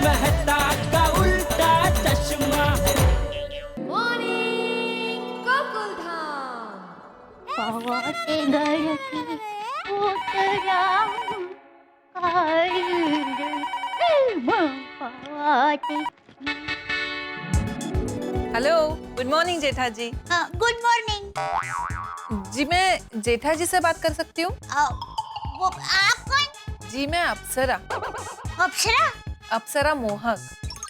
मेहता का उल्टा चश्मा। मॉर्निंग गोकुलधाम। पावाते घर की उतरा पावाते। Hello, good morning Jetha ji. Good morning. जी मैं जेठा जी से बात कर सकती हूँ? वो आप कौन? जी मैं अप्सरा। अप्सरा? अप्सरा मोहक।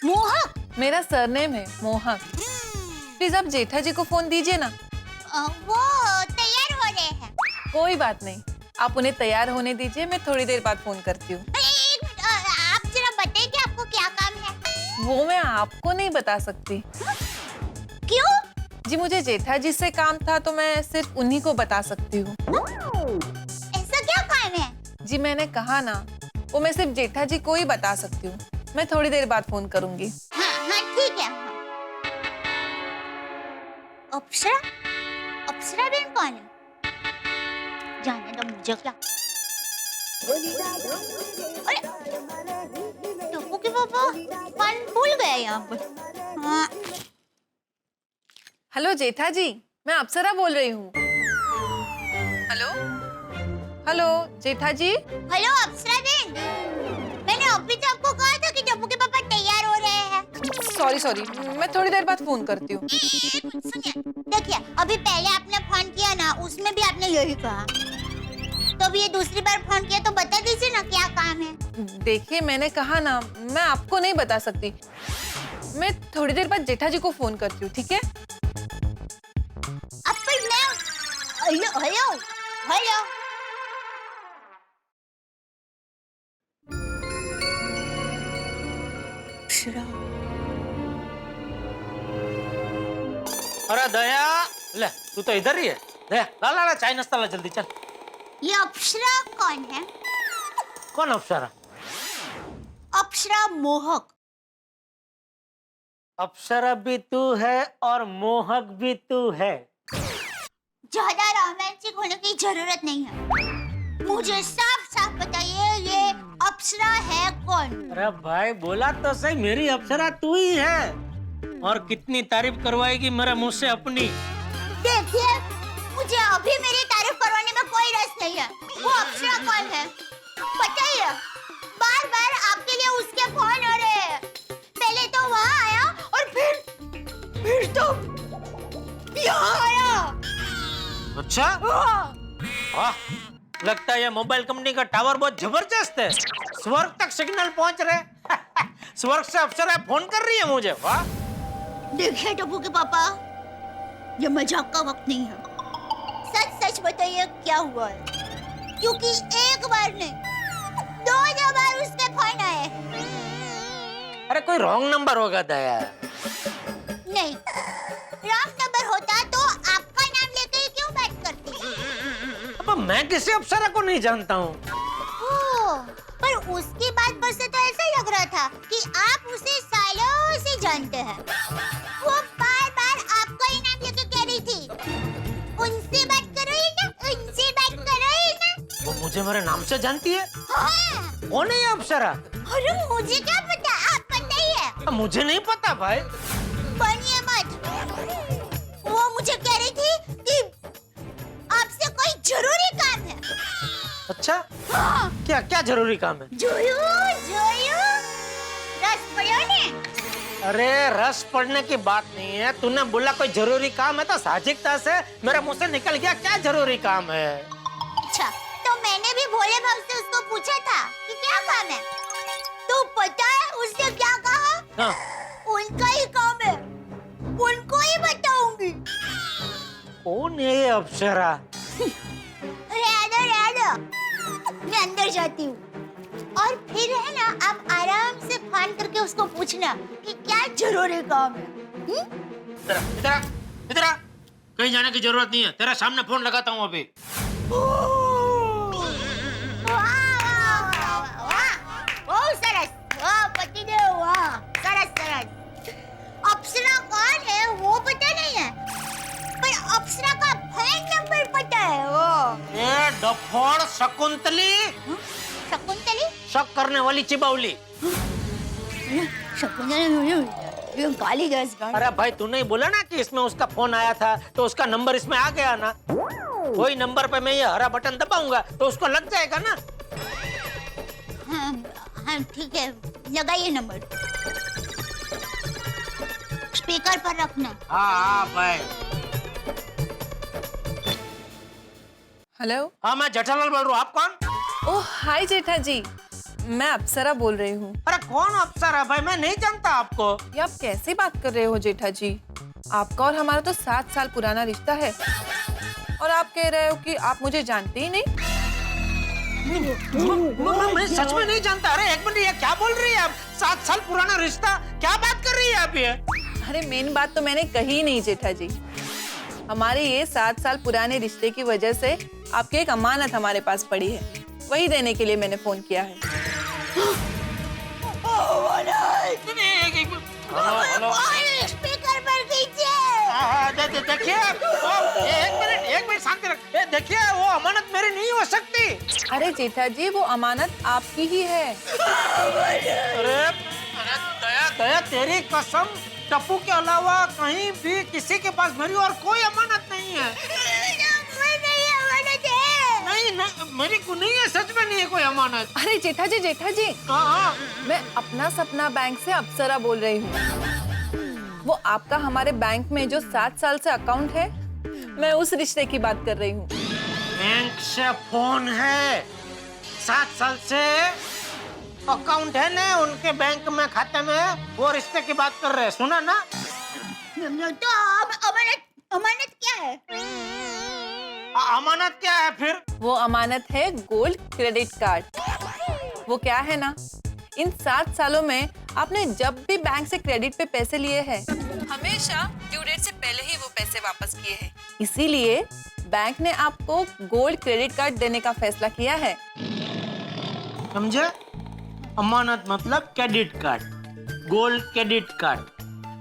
मोहक? मेरा सरनेम है मोहक। प्लीज आप जेठा जी को फोन दीजिए ना। वो तैयार हो रहे हैं। कोई बात नहीं, आप उन्हें तैयार होने दीजिए, मैं थोड़ी देर बाद फोन करती हूँ। एक मिनट, आप जरा बताइए कि आपको क्या काम है? वो मैं आपको नहीं बता सकती। क्यों? जी मुझे जेठा जी से काम था तो मैं सिर्फ उन्हीं को बता सकती हूँ। ऐसा क्या काम है? जी मैंने कहा ना, वो मैं सिर्फ जेठा जी को ही बता सकती हूँ। मैं थोड़ी देर बाद फोन करूंगी। हाँ हाँ ठीक है। अप्सरा? अप्सरा बहन कौन है? जाने दो मुझे क्या। अरे टप्पू के पापा पान भूल गए यहाँ पर। हाँ। हेलो जेठा जी, मैं अप्सरा बोल रही हूँ। हेलो हेलो जेठा जी। हेलो अप्सरा बहन, मैंने अभी तो आपको कहा था कि टप्पू के पापा तैयार हो रहे हैं। सॉरी, मैं थोड़ी देर बाद फोन करती हूँ। सुनिए, देखिए अभी पहले आपने फोन किया ना, उसमें भी आपने यही कहा। तो अब ये दूसरी बार फोन किया तो बता दीजिए ना क्या काम है। देखिए मैंने कहा ना, मैं आपको नहीं बता सकती। मैं थोड़ी देर बाद जेठा जी को फोन करती हूँ, ठीक है? अब पर मैं हेलो हेलो हेलो। अरे दया, ले तू तो इधर ही है। दया ला ला ला, चाय नाश्ता ला जल्दी चल। ये अप्सरा कौन है? कौन अप्सरा? अप्सरा मोहक। अप्सरा भी तू है और मोहक भी तू है। ज्यादा रोमांटिक होने की जरूरत नहीं है। मुझे साफ साफ बताइए ये अप्सरा है कौन? अरे भाई बोला तो सही, मेरी अप्सरा तू ही है। और कितनी तारीफ करवाएगी मेरे मुंह से अपनी। देखिए मुझे अभी मेरी तारीफ करवाने में कोई रस नहीं है। वो अप्सरा कौन है बताइए। बार बार आपके लिए उसके फोन हो रहे हैं। पहले तो वहाँ आया और फिर तो यहाँ आया। अच्छा वाह, लगता है ये मोबाइल कंपनी का टावर बहुत जबरदस्त है। स्वर्ग तक सिग्नल पहुंच रहे। स्वर्ग से अप्सरा फोन कर रही है मुझे। वाह। देखिए टप्पू के पापा, ये मजाक का वक्त नहीं है। सच सच बताइए क्या हुआ है, क्योंकि एक बार नहीं दो बार उसके फोन आए। अरे कोई रॉन्ग नंबर होगा दया। नहीं, रॉन्ग नंबर होता तो आपका नाम लेके ही क्यों बात करती? अब मैं किसी अप्सरा को नहीं जानता हूँ। पर उसकी बात पर से तो ऐसा लग रहा था कि आप उसे सालों से जानते हैं। वो बार बार आपका ही नाम लेके कह रही थी, उनसे बात करो ही ना, उनसे बात करो ही ना। वो मुझे मेरे नाम से जानती है? हाँ। कौन है ये अप्सरा? अरे मुझे क्या पता, आप बताइए। मुझे नहीं पता भाई। बनिए मत। वो मुझे कह रही थी कि आपसे कोई जरूरी काम है। अच्छा हाँ। क्या क्या जरूरी काम है? जोयू जोयू रस पढ़ो ने। अरे रस पढ़ने की बात नहीं है। तूने बोला कोई जरूरी काम है तो साहजिकता से मेरे मुंह से निकल गया क्या जरूरी काम है। अच्छा तो मैंने भी भोले भाव से उसको पूछा था कि क्या काम है, तो पता है उसने क्या कहा? हाँ। उनका ही काम है, उनको ही बताऊंगी। कौन है ये अप्सरा? रहना, मैं अंदर जाती हूँ और फिर है ना आप आराम से फोन करके उसको पूछना कि क्या जरूरी काम है। इधर आ, कहीं जाने की जरूरत नहीं है। तेरा सामने फोन लगाता हूँ अभी। अप्सरा कौन है वो पता नहीं है, पर अप्सरा का फोन नंबर पता है। वो ये डफोड़ शकुंतली। शकुंतली? शक करने वाली चिबावली। गाली गैस अरे भाई तूने ही बोला ना कि इसमें उसका फोन आया था तो उसका नंबर इसमें आ गया ना। वही नंबर पे मैं ये हरा बटन दबाऊंगा तो उसको लग जाएगा ना। हाँ ठीक है, लगाइए नंबर, स्पीकर पर रखना। हाँ भाई। हेलो। हाँ मैं जेठालाल बोल रहा हूँ, आप कौन? ओह हाय जेठा जी, मैं अप्सरा बोल रही हूँ। अरे कौन अप्सरा भाई, मैं नहीं जानता आपको। ये आप कैसे बात कर रहे हो जेठा जी? आपका और हमारा तो 7 साल पुराना रिश्ता है और आप कह रहे हो कि आप मुझे जानते ही नहीं। मैं सच में नहीं जानता। अरे एक मिनट, ये क्या बोल रही है आप? 7 साल पुराना रिश्ता, क्या बात कर रही है आप ये? अरे मेन बात तो मैंने कही नहीं जेठा जी। हमारे ये 7 साल पुराने रिश्ते की वजह से आपकी एक अमानत हमारे पास पड़ी है, वही देने के लिए मैंने फोन किया है। स्पीकर पर कीजिए। देखिए एक मिनट शांति रख। देखिए वो अमानत मेरी नहीं हो सकती। अरे जेठा जी, वो अमानत आपकी ही है। अरे दया तेरी कसम, टप्पू के अलावा कहीं भी किसी के पास मेरी और कोई अमानत नहीं है। नहीं, मेरी को नहीं है, सच में नहीं है कोई अमानत। अरे जेठा जी, हाँ। मैं अपना सपना बैंक से अप्सरा बोल रही हूँ। वो आपका हमारे बैंक में जो 7 साल से अकाउंट है, मैं उस रिश्ते की बात कर रही हूँ। बैंक से फोन है, 7 साल से अकाउंट है ना उनके बैंक में, खाते में, वो रिश्ते की बात कर रहे हैं। सुना ना? तो अमानत क्या है? अमानत क्या है फिर? वो अमानत है गोल्ड क्रेडिट कार्ड। वो क्या है ना, इन 7 सालों में आपने जब भी बैंक से क्रेडिट पे पैसे लिए हैं, हमेशा ड्यू डेट से पहले ही वो पैसे वापस किए हैं। इसीलिए बैंक ने आपको गोल्ड क्रेडिट कार्ड देने का फैसला किया है। समझे? अमानत मतलब credit card, gold credit card.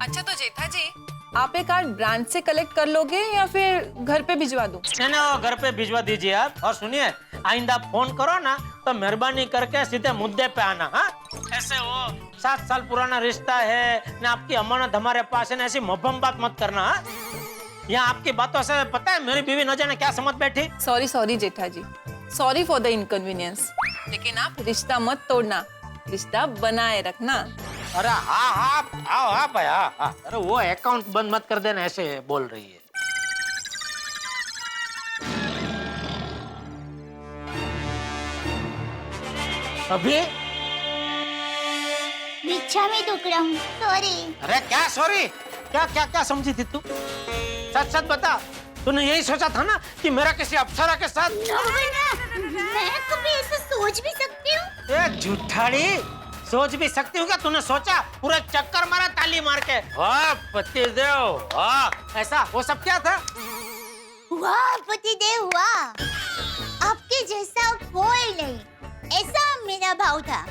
अच्छा तो जेठा जी, आप ये कार्ड ब्रांच से कलेक्ट कर लोगे या फिर घर पे भिजवा दूं? नहीं, वो घर पे भिजवा दीजिए आप। और सुनिए, आइंदा फोन करो ना तो मेहरबानी करके सीधे मुद्दे पे आना। हाँ, ऐसे वो 7 साल पुराना रिश्ता है ना, आपकी अमानत हमारे पास है ना, ऐसी मभम बात मत करना। हाँ? यहाँ आपकी बातों से पता है मेरी बीवी न जाने क्या समझ बैठी। Sorry Jetha ji, sorry for the inconvenience. लेकिन आप रिश्ता मत तोड़ना, रिश्ता बनाए रखना। अरे हाँ भाई, हाँ। अरे वो अकाउंट बंद मत कर देना, ऐसे बोल रही है। अभी बिच्छा में टुकड़ा हूँ, सॉरी। अरे क्या सॉरी? क्या समझी थी तू? सच बता, तूने यही सोचा था ना कि मेरा किसी अप्सरा के साथ? मैं कभी ऐसा सोच भी सकती हूँ? ए झूठाड़ी, सोच भी सकती हूँ क्या? तूने सोचा? पूरा चक्कर मारा ताली मार के। वाह पतिदेव, वाह। ऐसा वो सब क्या था? वाह पतिदेव वाह, आपके जैसा कोई नहीं, ऐसा मेरा भाव था।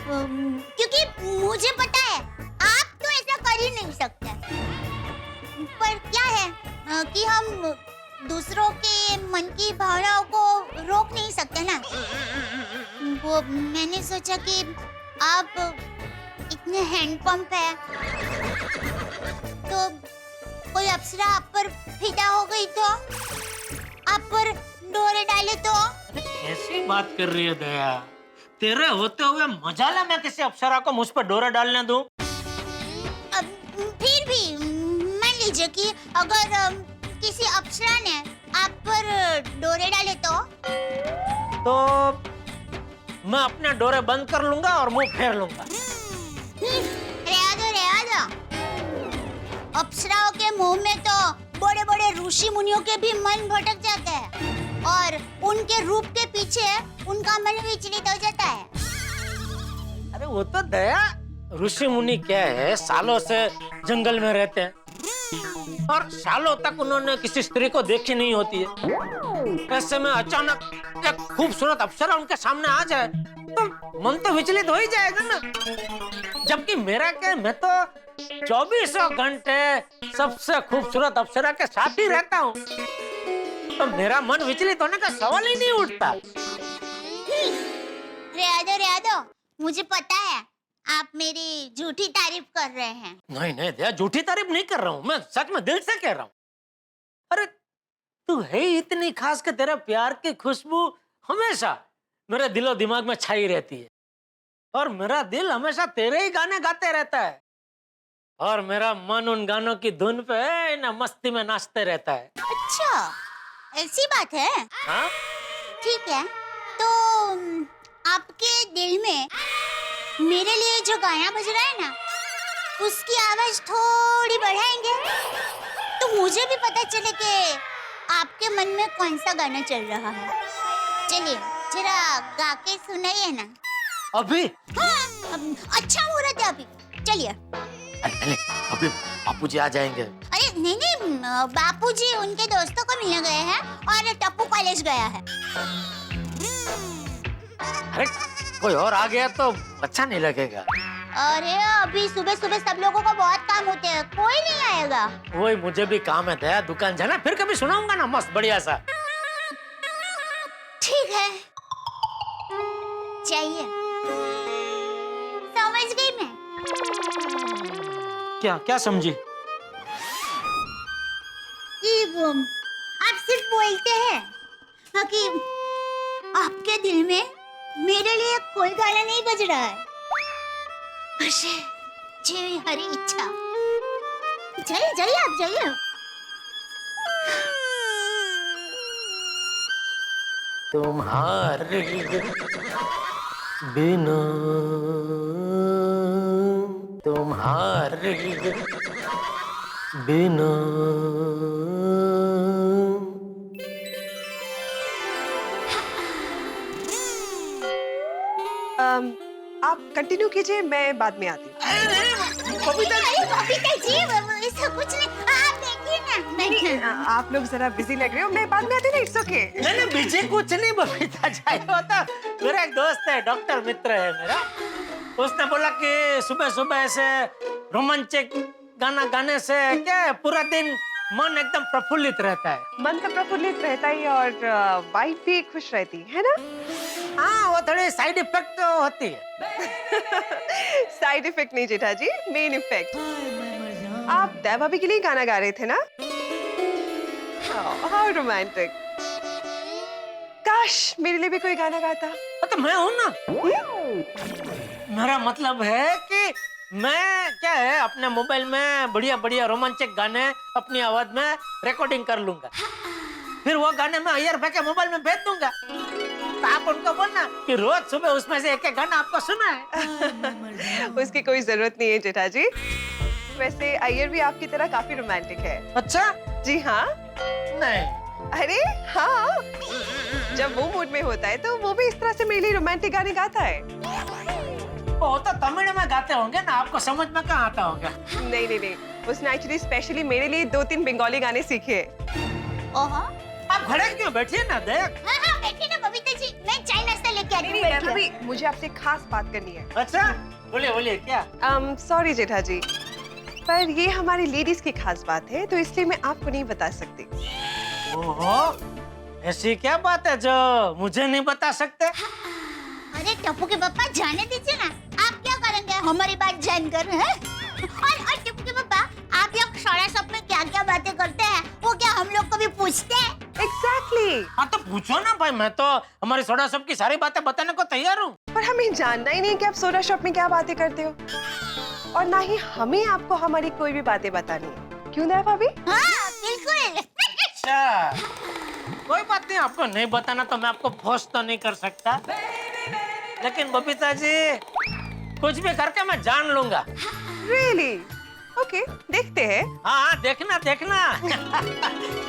क्योंकि मुझे पता है आप तो ऐसा कर ही नहीं सकते। पर क्या है कि हम दूसरों के मन की भावनाओं को रोक नहीं सकते ना। वो मैंने सोचा कि आप इतने हैंडपंप है तो कोई अप्सरा आप पर फिदा हो गई तो, आप पर डोरे डाले तो। ऐसी बात कर रही है दया? तेरे होते हुए मजाला मैं किसी अप्सरा को मुझ पर डोरा डालने दूं? फिर भी मान लीजिए कि अगर किसी अप्सरा ने आप पर डोरे डाले तो मैं अपने डोरे बंद कर लूंगा और मुंह फेर लूंगा। रहने दो। अप्सराओं के मुंह में तो बड़े बड़े ऋषि मुनियों के भी मन भटक जाते हैं और उनके रूप के पीछे उनका मन विचलित हो जाता है। अरे वो तो दया, ऋषि मुनि क्या है, सालों से जंगल में रहते हैं और सालों तक उन्होंने किसी स्त्री को देखी नहीं होती है। ऐसे में अचानक एक खूबसूरत अप्सरा उनके सामने आ जाए तो मन तो विचलित हो ही जाएगा ना। जबकि मेरा क्या, मैं तो 24 घंटे सबसे खूबसूरत अप्सरा के साथ ही रहता हूँ, तो मेरा मन विचलित होने का सवाल ही नहीं उठता। रहने दो, मुझे पता है आप मेरी झूठी तारीफ कर रहे हैं। नहीं नहीं दया, झूठी तारीफ नहीं कर रहा हूँ, मैं सच में दिल से कह रहा हूँ। अरे तू है ही इतनी खास कि तेरा प्यार की खुशबू हमेशा मेरे दिलो दिमाग में छाई रहती है, और मेरा दिल हमेशा तेरे ही गाने गाते रहता है, और मेरा मन उन गानों की धुन पे ना मस्ती में नाचते रहता है। अच्छा, ऐसी बात है? हाँ? ठीक है, तो आपके दिल में मेरे लिए जो गाना बज रहा है ना, उसकी आवाज थोड़ी बढ़ाएंगे तो मुझे भी पता चले कि आपके मन में कौन सा गाना चल रहा है। चलिए जरा गा के सुनाइए ना। अभी? हाँ, अच्छा मुहूर्त है अभी, चलिए। अरे अभी बापूजी आ जाएंगे। अरे नहीं नहीं, बापूजी उनके दोस्तों को मिलने गए हैं और टप्पू कॉलेज गया है। अरे कोई और आ गया तो अच्छा नहीं लगेगा। अरे अभी सुबह सुबह सब लोगों को बहुत काम होते हैं, कोई नहीं आएगा। वही मुझे भी काम है दया, दुकान जाना, फिर कभी सुनाऊंगा ना मस्त बढ़िया सा। ठीक है, चाहिए। समझ गई मैं। क्या क्या समझी? कि वो आप सिर्फ बोलते हैं कि आपके दिल में मेरे लिए कोई गाना नहीं बज रहा है। बशे जी हरी इच्छा। जाइए जाइए, आप जाइए। तुम्हारे बिना, तुम्हारे बिना। आप कंटिन्यू कीजिए, मैं बाद में आती हूँ। बबीता जी, ऐसा कुछ नहीं, आप देखिए ना। नहीं, आप लोग जरा बिजी लग रहे हो, मैं बाद में आती हूँ ना, इट्स ओके। नहीं बीजे कुछ नहीं बबीता जी, होता मेरा एक दोस्त है, डॉक्टर मित्र है मेरा, उसने बोला कि सुबह सुबह ऐसे रोमांचक गाना गाने से क्या पूरा दिन मन एकदम प्रफुल्लित रहता है। मन तो प्रफुल्लित रहता ही, और वाइफ भी खुश रहती है ना। हाँ, वो थोड़ी साइड इफेक्ट तो होती है। साइड इफेक्ट नहीं जेठा जी, मेन इफेक्ट। आप दया भाभी के लिए गाना गा रहे थे ना? How romantic. काश मेरे लिए भी कोई गाना गाता। तो मैं हूँ ना। मेरा मतलब है कि मैं क्या है, अपने मोबाइल में बढ़िया बढ़िया रोमांचक गाने अपनी आवाज में रिकॉर्डिंग कर लूंगा, फिर वो गाने में ईयर के मोबाइल में भेज दूंगा, तो आप उनको बोलना कि रोज सुबह उसमें से एक एक गाना आपको सुना है। उसकी कोई जरूरत नहीं है जेठा जी। वैसे अय्यर भी आपकी तरह काफी रोमांटिक है। अच्छा? जी हाँ। नहीं। अरे हाँ, जब वो मूड में होता है तो वो भी इस तरह से मेरे लिए रोमांटिक गाने गाता है। वो तो तमिल में गाते होंगे ना, आपको समझ में कहाँ आता होगा। नहीं नहीं नहीं, उसने एक्चुअली स्पेशली मेरे लिए 2-3 बंगाली गाने सीखे। ओहो, आप खड़े क्यों, बैठिए ना देख। हाँ हाँ बैठिए ना बबीता जी, मैं चाय नाश्ता लेके आती हूँ। बैठिए। अभी मुझे आपसे खास बात करनी है। अच्छा बोलिए बोलिए, क्या? सॉरी जेठा जी, पर ये हमारी लेडीज की खास बात है, तो इसलिए मैं आपको नहीं बता सकती। ओहो, ऐसी क्या बात है जो मुझे नहीं बता सकते? अरे टप्पू के पापा, जाने दीजिए ना, आप क्या करेंगे हमारी बात जानकर, हैं? और टप्पू के पापा, आप लोग सोडा शॉप में क्या क्या बातें करते हैं, वो क्या हम लोग को भी पूछते हैं? एग्जैक्टली। हाँ तो पूछो ना भाई, मैं तो हमारी सोडा शॉप की सारी बातें बताने को तैयार हूँ। पर हमें जानना ही नहीं कि आप सोडा शॉप में क्या बातें करते हो, और ना ही हमें आपको हमारी कोई भी बातें बतानी है। क्यों दया भाभी? हाँ बिल्कुल। अच्छा, कोई बात नहीं, आपको नहीं बताना तो मैं आपको फोर्स तो नहीं कर सकता, लेकिन बबीता जी कुछ भी करके मैं जान लूंगा। Really? ओके, देखते हैं। हाँ देखना देखना।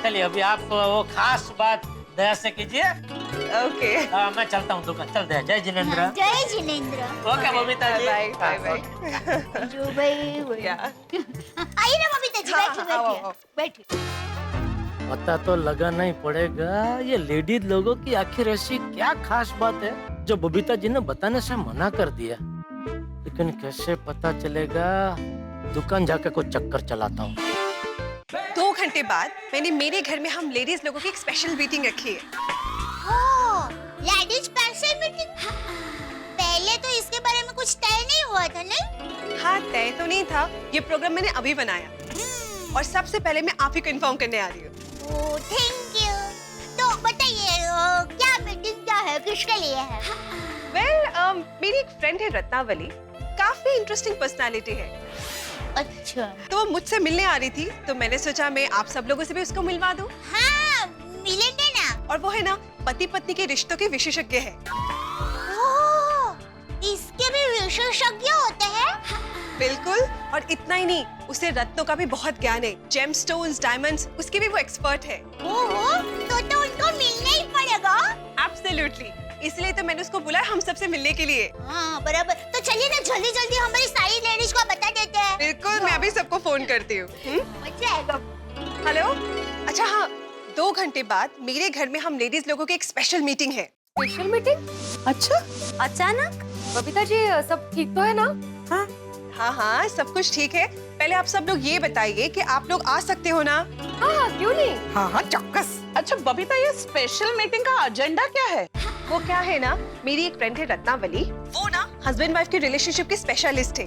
चलिए अभी आप वो खास बात दया से कीजिए। ओके। मैं चलता हूँ दुकान, चल दया। जय जिनेंद्र। जय जिनेंद्र। Okay Babita ji. Bye bye bye. जो भाई या। आइए ना बबीता जी, बैठिए आओ। बैठिए बैठिए। पता तो लगाना ही पड़ेगा, ये लेडीज लोगों की आखिर ऐसी क्या खास बात है जो बबीता जी ने बताने से मना कर दिया। लेकिन कैसे पता चलेगा, दुकान जाके कुछ चक्कर चलाता हूँ। 2 घंटे बाद मैंने मेरे घर में हम लेडीज लोगों की एक स्पेशल मीटिंग रखी है। ओह, लेडीज स्पेशल मीटिंग। पहले तो इसके बारे में कुछ तय नहीं हुआ था नहीं? हाँ, तय तो नहीं था। ये प्रोग्राम मैंने अभी बनाया और सबसे पहले मैं आप ही को इन्फॉर्म करने आ रही हूँ। Oh thank you. तो बताइए क्या मीटिंग क्या है, किसके लिए है? वेल, मेरी एक फ्रेंड है रत्नावली, काफी इंटरेस्टिंग पर्सनालिटी है। अच्छा। तो वो मुझसे मिलने आ रही थी, तो मैंने सोचा मैं आप सब लोगों से भी उसको मिलवा दूं। हाँ मिलेंगे ना। और वो है ना पति पत्नी के रिश्तों के विशेषज्ञ है। ओह, इसके भी विशेषज्ञ होते हैं? बिल्कुल, और इतना ही नहीं, उसे रत्नों का भी बहुत ज्ञान है। जेमस्टोन्स, डायमंड्स, उसके भी वो एक्सपर्ट है। ओहो, तो उनको मिलना ही पड़ेगा। एब्सोल्युटली, इसलिए तो मैंने उसको बुलाया हम सबसे मिलने के लिए। हाँ बराबर। तो चलिए ना जल्दी जल्दी हमारी सारी लेडीज को बता देते हैं। बिल्कुल, मैं अभी सबको फोन करती हूँ। मजा आएगा। हेलो, अच्छा हाँ, 2 घंटे बाद मेरे घर में हम लेडीज लोगों की एक स्पेशल मीटिंग है। Special meeting? अच्छा, अचानक? बबीता जी सब ठीक तो है ना? हाँ हाँ, सब कुछ ठीक है। पहले आप सब लोग ये बताइए कि आप लोग आ सकते हो ना? हाँ, क्यों नहीं? हाँ हाँ चौक्कस। अच्छा बबीता, ये स्पेशल मीटिंग का एजेंडा क्या है? वो क्या है ना, मेरी एक फ्रेंड है रत्नावली, वो ना हस्बैंड वाइफ के रिलेशनशिप की स्पेशलिस्ट है।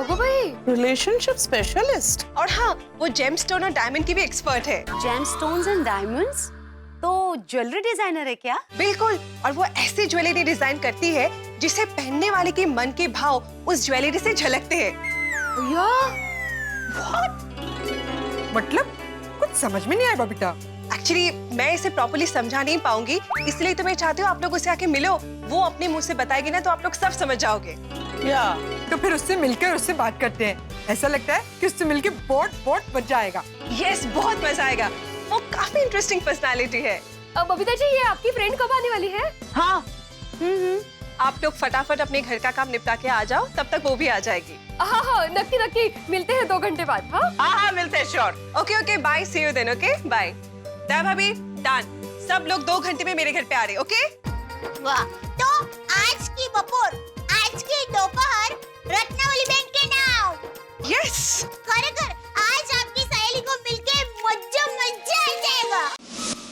ओगो भाई, रिलेशनशिप स्पेशलिस्ट? और हाँ, वो जेमस्टोन और डायमंड की भी एक्सपर्ट है। Gemstones and diamonds? तो ज्वेलरी डिजाइनर है क्या? बिल्कुल, और वो ऐसी ज्वेलरी डिजाइन करती है जिसे पहनने वाले के मन के भाव उस ज्वेलरी से झलकते हैं। मतलब कुछ समझ में नहीं आया बबीता। एक्चुअली मैं इसे प्रॉपर्ली समझा नहीं पाऊंगी, इसलिए तो मैं चाहती हूँ आप लोग उसे आके मिलो। वो अपने मुंह से बताएगी ना, तो आप लोग सब समझ जाओगे। या तो फिर उससे मिलकर उससे बात करते हैं। ऐसा लगता है कि उससे मिलकर बहुत मजा आएगा। यस, बहुत मजा आएगा। वो काफी इंटरेस्टिंग पर्सनालिटी है। बबीता जी ये आपकी फ्रेंड कब आने वाली है? हाँ, आप लोग फटाफट अपने घर का काम निपटा के आ जाओ, तब तक वो भी आ जाएगी। हाँ हाँ, नक्की नक्की मिलते हैं 2 घंटे बाद। हाँ हाँ मिलते हैं, sure. Okay okay, bye, see you then. Okay bye. Daya भाभी, डन। सब लोग 2 घंटे में मेरे घर पे आ रहे। ओके? वाह। तो आज की बपोर, आज की दोपहर रत्नावली बहन के नाम। यस। खरेखर आज आपकी सहेली को मिलके मजा आ जाएगा।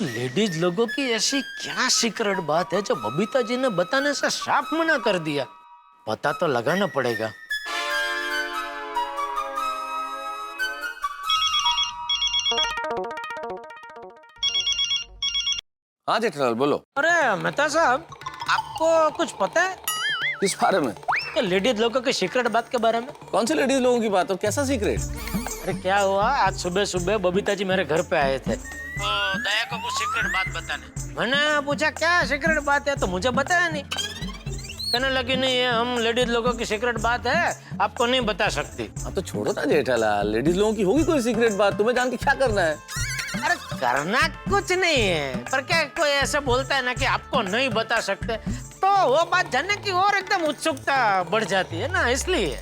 लेडीज लोगों की ऐसी क्या सीक्रेट बात है जो बबीता जी ने बताने से साफ मना कर दिया? पता तो लगाना पड़ेगा। हाँ जेठालाल बोलो। अरे मेहता साहब, आपको कुछ पता है किस बारे में? लेडीज लोगों की सीक्रेट बात के बारे में? कौन से लेडीज लोगों की बात हो? कैसा सीक्रेट? अरे क्या हुआ, आज सुबह सुबह बबीता जी मेरे घर पे आए थे, तो दया को कुछ सीक्रेट बात बताने। मैंने पूछा क्या सीक्रेट बात है, तो मुझे बताया नहीं। कहने लगी नहीं, ये हम लेडीज लोगों की सीक्रेट बात है, आपको नहीं बता सकती। हाँ तो छोड़ो ना जेठालाल, लेडीज लोगों की होगी कोई सीक्रेट बात, तुम्हें जान के क्या करना है? अरे करना कुछ नहीं है, पर क्या कोई ऐसे बोलता है ना कि आपको नहीं बता सकते, तो वो बात जानने की और एकदम उत्सुकता बढ़ जाती है ना, इसलिए।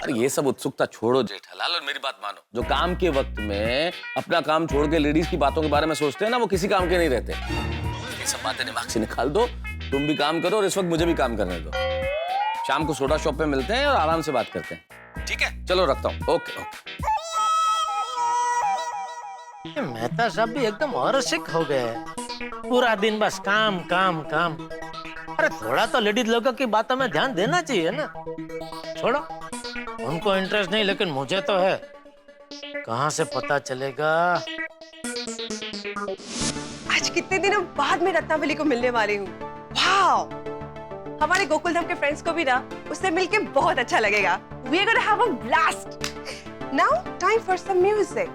अरे ये सब उत्सुकता छोड़ो जेठालाल और मेरी बात मानो। जो काम के वक्त में अपना काम छोड़ के लेडीज की बातों के बारे में सोचते हैं ना, वो किसी काम के नहीं रहते। ये सब बातें दिमाग से निकाल दो, तुम भी काम करो और इस वक्त मुझे भी काम करने दो। शाम को सोडा शॉप पे मिलते हैं और आराम से बात करते हैं, ठीक है? चलो रखता हूँ। Okay okay. मेहता साहब भी एकदम अरसिक हो गए, पूरा दिन बस काम काम काम। अरे थोड़ा तो लेडीज लोगों की बातों में ध्यान देना चाहिए ना। छोड़ो, उनको इंटरेस्ट नहीं, लेकिन मुझे तो है। कहाँ से पता चलेगा? आज कितने दिनों बाद मैं रत्नावली को मिलने वाली हूँ। वाओ! हमारे गोकुलधाम के फ्रेंड्स को भी ना उससे मिलके बहुत अच्छा लगेगा। We are gonna have a blast. Now, time for some music.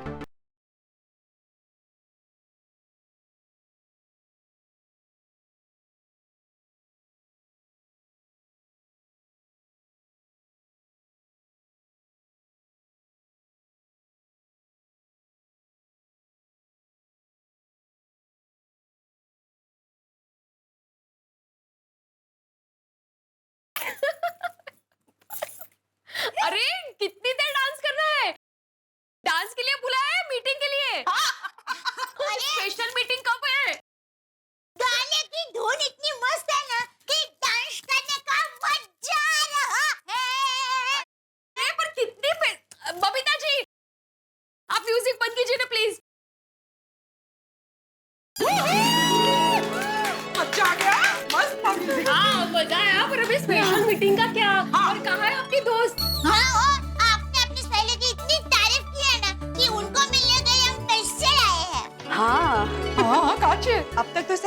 अरे कितनी देर डांस करना है? डांस के लिए बुलाया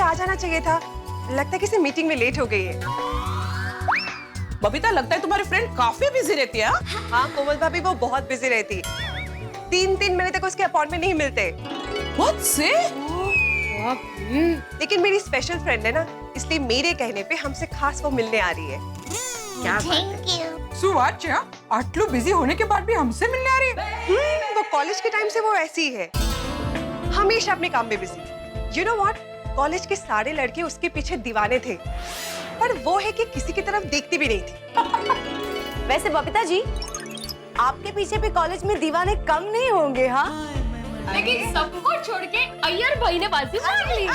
आ जाना चाहिए था। लगता है किसी मीटिंग में लेट हो गई है। बबीता, लगता है तुम्हारी फ्रेंड काफी बिजी रहती है। हाँ कोमल भाभी, वो बहुत बिजी रहती। 3-3 महीने तक उसके अपॉइंटमेंट नहीं मिलते। What say? लेकिन मेरी स्पेशल फ्रेंड है ना, इसलिए मेरे कहने पे हमसे खास वो मिलने आ रही है। Thank you. सुवाच्या आटलू बिजी होने के बाद भी हमसे मिलने आ रही है। वो कॉलेज के टाइम से वो ऐसी ही है, हमेशा अपने काम में busy. You know what, college के सारे लड़के उसके पीछे दीवाने थे, पर वो है कि किसी की तरफ देखती भी नहीं थी। वैसे बबीता जी, आपके पीछे भी कॉलेज में दीवाने कम नहीं होंगे, हाँ? लेकिन सबको छोड़ के अय्यर भाई ने बाजी मार ली।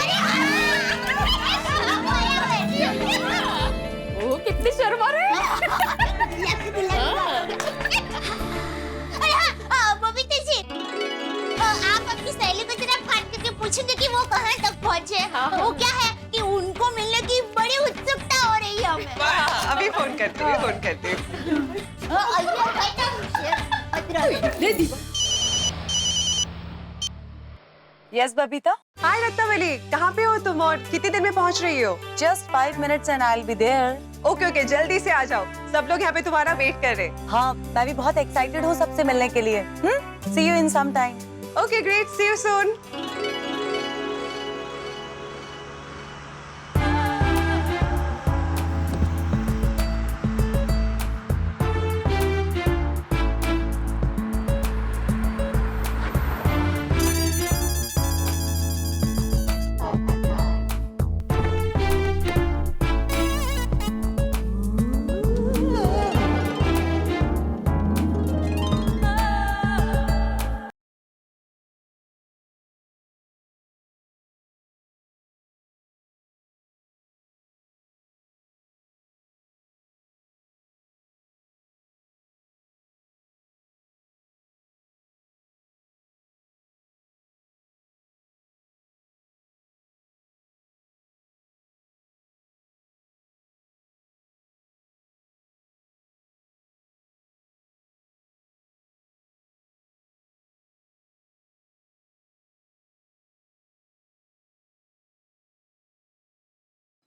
ओ कितनी शर्मा रहे हैं। बबीता जी, आप अपनी सहेली को जरा फोन करके पूछेंगे कि वो कहाँ तक पहुँचे। वो क्या है कि उनको मिलने की बड़ी उत्सुकता हो रही है हमें। अभी फोन करती हूँ। यस बबीता, हाय रत्नावली, कहाँ पे हो तुम और कितनी देर में पहुँच रही हो? Just 5 minutes and I'll be there. Okay okay, जल्दी से आ जाओ, सब लोग यहाँ पे तुम्हारा वेट कर रहे हैं। हाँ, मैं भी बहुत एक्साइटेड हूँ सबसे मिलने के लिए। See you in some time. Okay great, see you soon.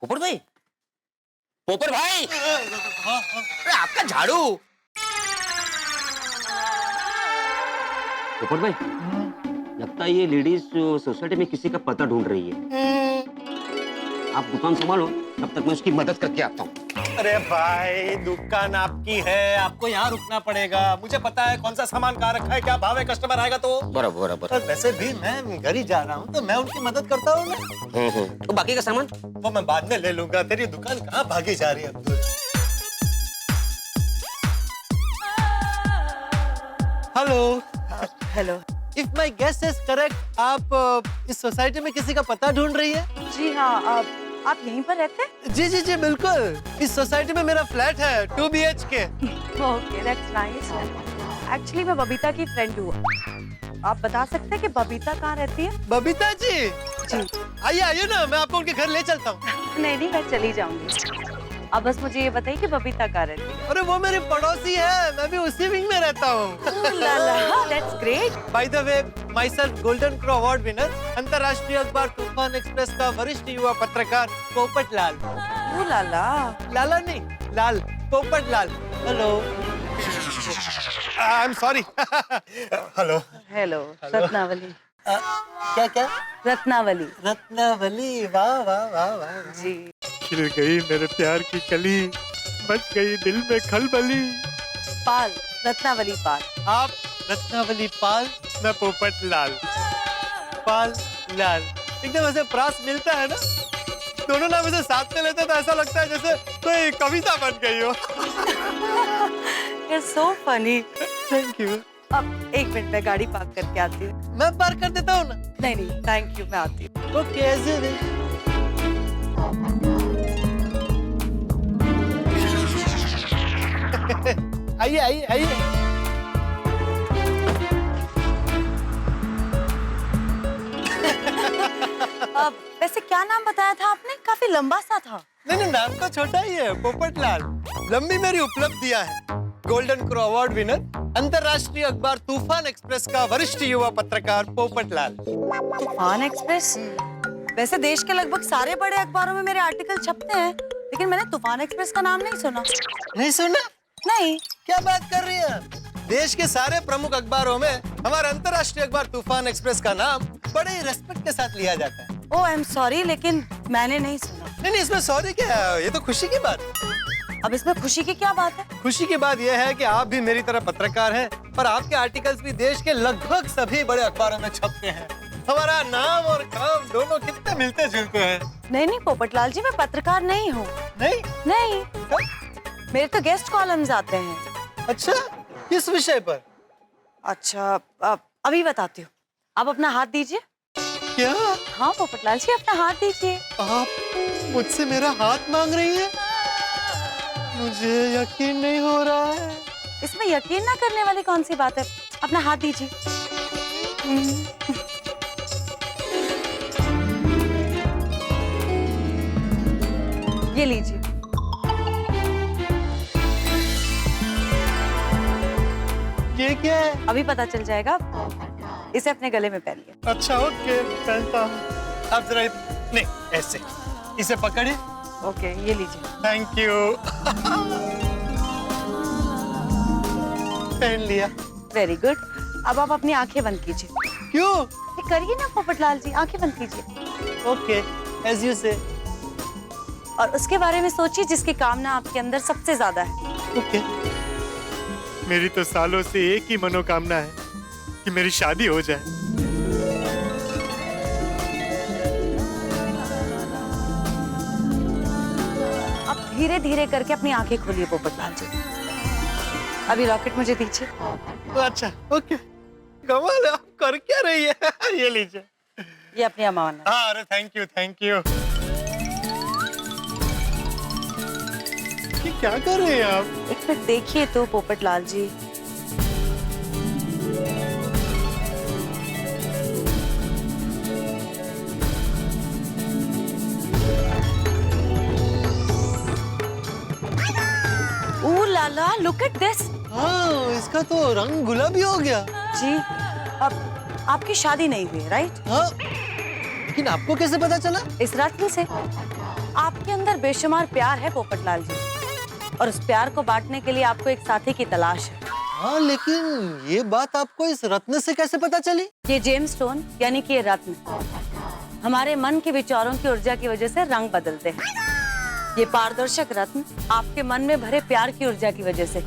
Popat भाई, पोपट भाई, अरे आपका झाड़ू। पोपट भाई, लगता है ये लेडीज सोसाइटी में किसी का पता ढूंढ रही है। आप दुकान संभालो, तब तक मैं उसकी मदद करके आता हूँ। अरे भाई, दुकान आपकी है, आपको यहाँ रुकना पड़ेगा। मुझे पता है कौन सा सामान कहाँ रखा है, क्या भाव है, कस्टमर आएगा तो। बराबर बराबर। पर वैसे भी मैं घर ही जा रहा हूँ, तो मैं उनकी मदद करता हूँ ना। तो बाकी का सामान वो मैं बाद में ले लूंगा। तेरी दुकान कहाँ भागी जा रही है Abdul? Hello hello, if my guess is correct, आप इस सोसाइटी में किसी का पता ढूंढ रही है? जी हाँ, आप यहीं पर रहते हैं? जी जी जी बिल्कुल। इस सोसाइटी में मेरा फ्लैट है 2 BHK। Okay, that's nice. Actually मैं बबीता की फ्रेंड हूँ। आप बता सकते हैं कि बबीता कहाँ रहती है? बबीता जी, जी। आइए आइए ना, मैं आपको उनके घर ले चलता हूँ। नहीं, मैं चली जाऊंगी। अब बस मुझे ये बताइए कि बबीता कहाँ रहती है? अरे वो मेरी पड़ोसी है, मैं भी उसी विंग में रहता हूँ। That's great. By the way, my self golden crow award winner, अंतर्राष्ट्रीय अखबार तूफान एक्सप्रेस का वरिष्ठ युवा पत्रकार पोपट लाल। लाला, लाला नहीं, Lal, Popat Lal. Hello. I am sorry. Hello. Hello, Ratnavali. क्या क्या? रत्नावली। रत्नावली, वाह वाह वाह वाह जी। खिल गई मेरे प्यार की कली, बच गई दिल में खलबली। पाल, रत्नावली पाल। आप रत्नावली पाल, मैं पोपट लाल। पाल लाल, एकदम ऐसे प्रास मिलता है ना, दोनों नाम ऐसे साथ में लेते तो ऐसा लगता है जैसे कोई कविता बन गई हो। You're so funny. Thank you. अब 1 मिनट में गाड़ी पार्क करके आती हूँ। मैं पार्क कर देता हूँ ना। नहीं, थैंक यू, मैं आती हूँ। ओके, ऐसे नहीं। आइए आइए आइए। वैसे क्या नाम बताया था आपने? काफी लंबा सा था। नहीं, नाम तो छोटा ही है, पोपट लाल। लंबी मेरी उपलब्धियां है। गोल्डन क्रो अवार्ड विनर, अंतर्राष्ट्रीय अखबार तूफान एक्सप्रेस का वरिष्ठ युवा पत्रकार पोपट लाल। तूफान एक्सप्रेस? वैसे देश के लगभग सारे बड़े अखबारों में मेरे आर्टिकल छपते हैं, लेकिन मैंने तूफान एक्सप्रेस का नाम नहीं सुना। नहीं सुना? नहीं। क्या बात कर रही है? देश के सारे प्रमुख अखबारों में हमारा अंतर्राष्ट्रीय अखबार तूफान एक्सप्रेस का नाम बड़े ही रेस्पेक्ट के साथ लिया जाता है। ओह आई एम सॉरी, लेकिन मैंने नहीं सुना। नहीं, इसमें सॉरी क्या है? ये तो खुशी की बात है। अब इसमें खुशी की क्या बात है? खुशी की बात यह है कि आप भी मेरी तरह पत्रकार हैं और आपके आर्टिकल्स भी देश के लगभग सभी बड़े अखबारों में छपते हैं। हमारा नाम और काम दोनों कितने मिलते जुलते हैं। नहीं पोपटलाल जी, मैं पत्रकार नहीं हूँ। नहीं? नहीं, मेरे तो गेस्ट कॉलम्स आते हैं। अच्छा, किस विषय पर? अच्छा, अभी बताती हूँ। आप अपना हाथ दीजिए। क्या? हाँ पोपटलाल जी, अपना हाथ दीजिए। आप मुझसे मेरा हाथ मांग रही हैं? मुझे यकीन नहीं हो रहा है। इसमें यकीन ना करने वाली कौन सी बात है? अपना हाथ दीजिए। ये लीजिए। ये क्या है? अभी पता चल जाएगा। इसे अपने गले में पहनिए। अच्छा ओके, पहनता हूँ। आप जरा नहीं, ऐसे इसे पकड़े। ओके, ये लीजिए। Thank you. पहन लिया। Very good. अब आप अपनी आंखें बंद कीजिए। क्यों? ये करिए ना पोपटलाल जी, आंखें बंद कीजिए। ओके, एज यू से। और उसके बारे में सोचिए जिसकी कामना आपके अंदर सबसे ज्यादा है। ओके। मेरी तो सालों से एक ही मनोकामना है कि मेरी शादी हो जाए। अब धीरे धीरे करके अपनी आंखें खोलिए पोपटलाल जी। अभी रॉकेट मुझे दीजिए। अच्छा ओके। कमाल है, आप कर क्या रही है? ये लीजिए। ये अपनी अमानत। हाँ, अरे थैंक यू थैंक यू। ये क्या कर रहे हैं आप? एक मिनट देखिए तो पोपटलाल जी। ओह लाला, लुक एट दिस। हाँ, इसका तो रंग गुलाबी हो गया। जी, अब आपकी शादी नहीं हुई, राइट? हाँ, लेकिन आपको कैसे पता चला? इस रत्न से। आपके अंदर बेशुमार प्यार है पोपटलाल जी, और उस प्यार को बांटने के लिए आपको एक साथी की तलाश है। हाँ, लेकिन ये बात आपको इस रत्न से कैसे पता चली? ये जेम्स स्टोन यानी कि ये रत्न हमारे मन के विचारों की ऊर्जा की वजह से रंग बदलते हैं। ये पारदर्शक रत्न आपके मन में भरे प्यार की ऊर्जा की वजह से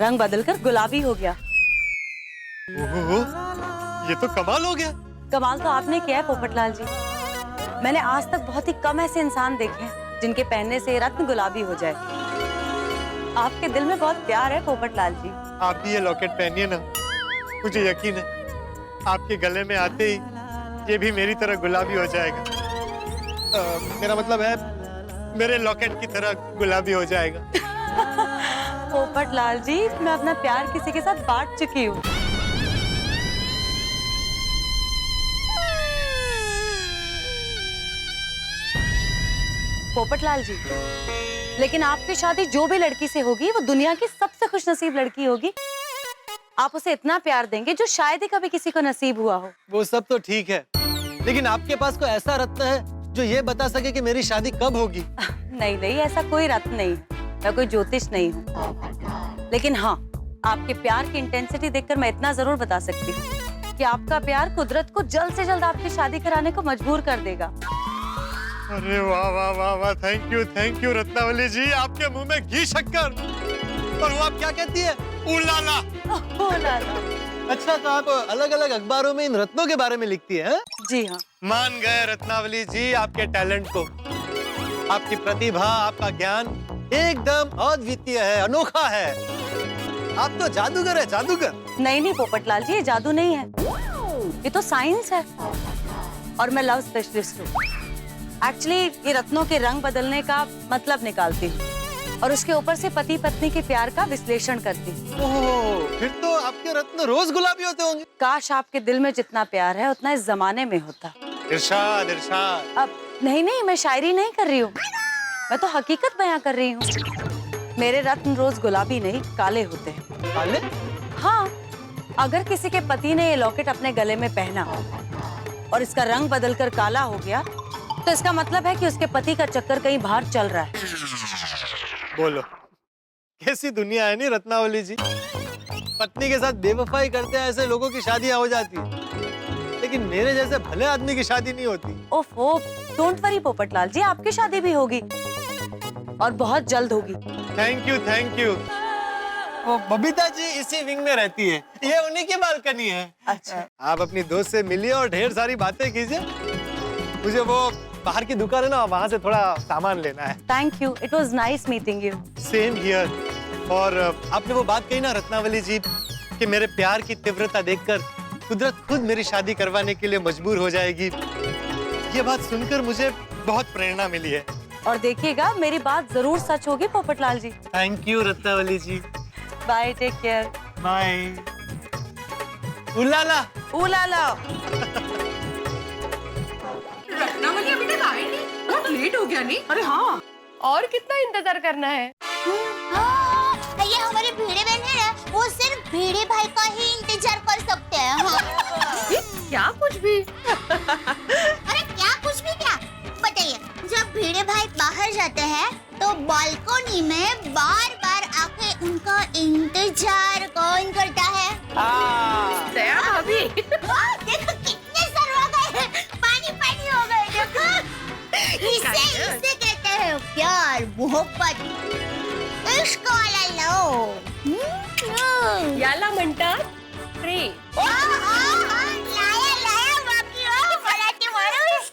रंग बदलकर गुलाबी हो गया। ओहो, ये तो कमाल हो गया। कमाल तो आपने किया है पोपटलाल जी। मैंने आज तक बहुत ही कम ऐसे इंसान देखे हैं जिनके पहनने से ये रत्न गुलाबी हो जाए। आपके दिल में बहुत प्यार है पोपटलाल जी। आप भी ये लॉकेट पहनिए ना, मुझे यकीन है आपके गले में आते ही ये भी मेरी तरह गुलाबी हो जाएगा। मेरा मतलब है मेरे लॉकेट की तरह गुलाबी हो जाएगा। पोपटलाल जी, मैं अपना प्यार किसी के साथ बांट चुकी हूँ। पोपटलाल जी, लेकिन आपकी शादी जो भी लड़की से होगी वो दुनिया की सबसे खुशनसीब लड़की होगी। आप उसे इतना प्यार देंगे जो शायद ही कभी किसी को नसीब हुआ हो। वो सब तो ठीक है, लेकिन आपके पास कोई ऐसा रत्न है जो ये बता सके कि मेरी शादी कब होगी? नहीं नहीं, ऐसा कोई रत्न नहीं है। मैं कोई ज्योतिष नहीं हूँ, लेकिन हाँ, आपके प्यार की इंटेंसिटी देखकर मैं इतना जरूर बता सकती हूँ कि आपका प्यार कुदरत को जल्द से जल्द आपकी शादी कराने को मजबूर कर देगा। अरे वाह वाह वाह वाह, थैंक यू रत्नावली जी। आपके मुंह में घी शक्कर। और वो आप क्या कहती है? उलाला। अच्छा, तो आप अलग अलग अखबारों में इन रत्नों के बारे में लिखती है? जी हाँ। मान गए रत्नावली जी आपके टैलेंट को। आपकी प्रतिभा, आपका ज्ञान एकदम अद्वितीय है, अनोखा है। आप तो जादूगर है, जादूगर। नहीं पोपटलाल जी, ये जादू नहीं है, ये तो साइंस है। और मैं लव स्पेशलिस्ट हूँ। एक्चुअली ये रत्नों के रंग बदलने का मतलब निकालती हूँ और उसके ऊपर से पति पत्नी के प्यार का विश्लेषण करती हूँ। ओह, फिर तो आपके रत्न रोज गुलाबी होते होंगे। काश आपके दिल में जितना प्यार है उतना इस जमाने में होता। इरशाद इरशाद। अब नहीं, मैं शायरी नहीं कर रही हूँ, मैं तो हकीकत बयां कर रही हूँ। मेरे रत्न रोज गुलाबी नहीं, काले होते हैं। काले? हाँ, अगर किसी के पति ने ये लॉकेट अपने गले में पहना और इसका रंग बदलकर काला हो गया तो इसका मतलब है कि उसके पति का चक्कर कहीं बाहर चल रहा है। बोलो कैसी दुनिया है नहीं रत्नावली जी। पत्नी के साथ बेवफाई करते हैं ऐसे लोगों की शादियां हो जाती है, लेकिन मेरे जैसे भले आदमी की शादी नहीं होती। ओफो, डोंट वरी पोपटलाल जी, आपकी शादी भी होगी और बहुत जल्द होगी। Thank you thank you. वो बबीता जी इसी विंग में रहती है, ये उन्हीं की बालकनी है। अच्छा, आप अपनी दोस्त से मिलिए और ढेर सारी बातें कीजिए। मुझे वो बाहर की दुकान है ना, वहाँ से थोड़ा सामान लेना है। Thank you, it was nice meeting you. Same here. और आपने वो बात कही ना रत्नावली जी कि मेरे प्यार की तीव्रता देखकर कुदरत खुद मेरी शादी करवाने के लिए मजबूर हो जाएगी, ये बात सुनकर मुझे बहुत प्रेरणा मिली है। और देखिएगा मेरी बात जरूर सच होगी Popatlal ji. Thank you Ratnavali ji. Bye, take care. Bye. उलाला उलाला। रत्नावली अभी तक आई नहीं, बहुत लेट हो गया नहीं? अरे हाँ, और कितना इंतजार करना है? हाँ, ये हमारे भिड़े बहन है ना, वो सिर्फ भिड़े भाई का ही इंतजार कर सकते हैं। हाँ। क्या कुछ भी? अरे क्या कुछ भी क्या? बताइए, जब भिड़े भाई बाहर जाते हैं तो बालकनी में बार बार आके उनका इंतजार कौन करता है? दया भाभी। देखो कितने सर हो गए, पानी पानी हो गए। देखो इसे कहते हैं प्यार, मोहब्बत, इश्क वाला लव। याला म्हणतात प्रेम. लाया लाया बाकी हो बोलाते माणूस.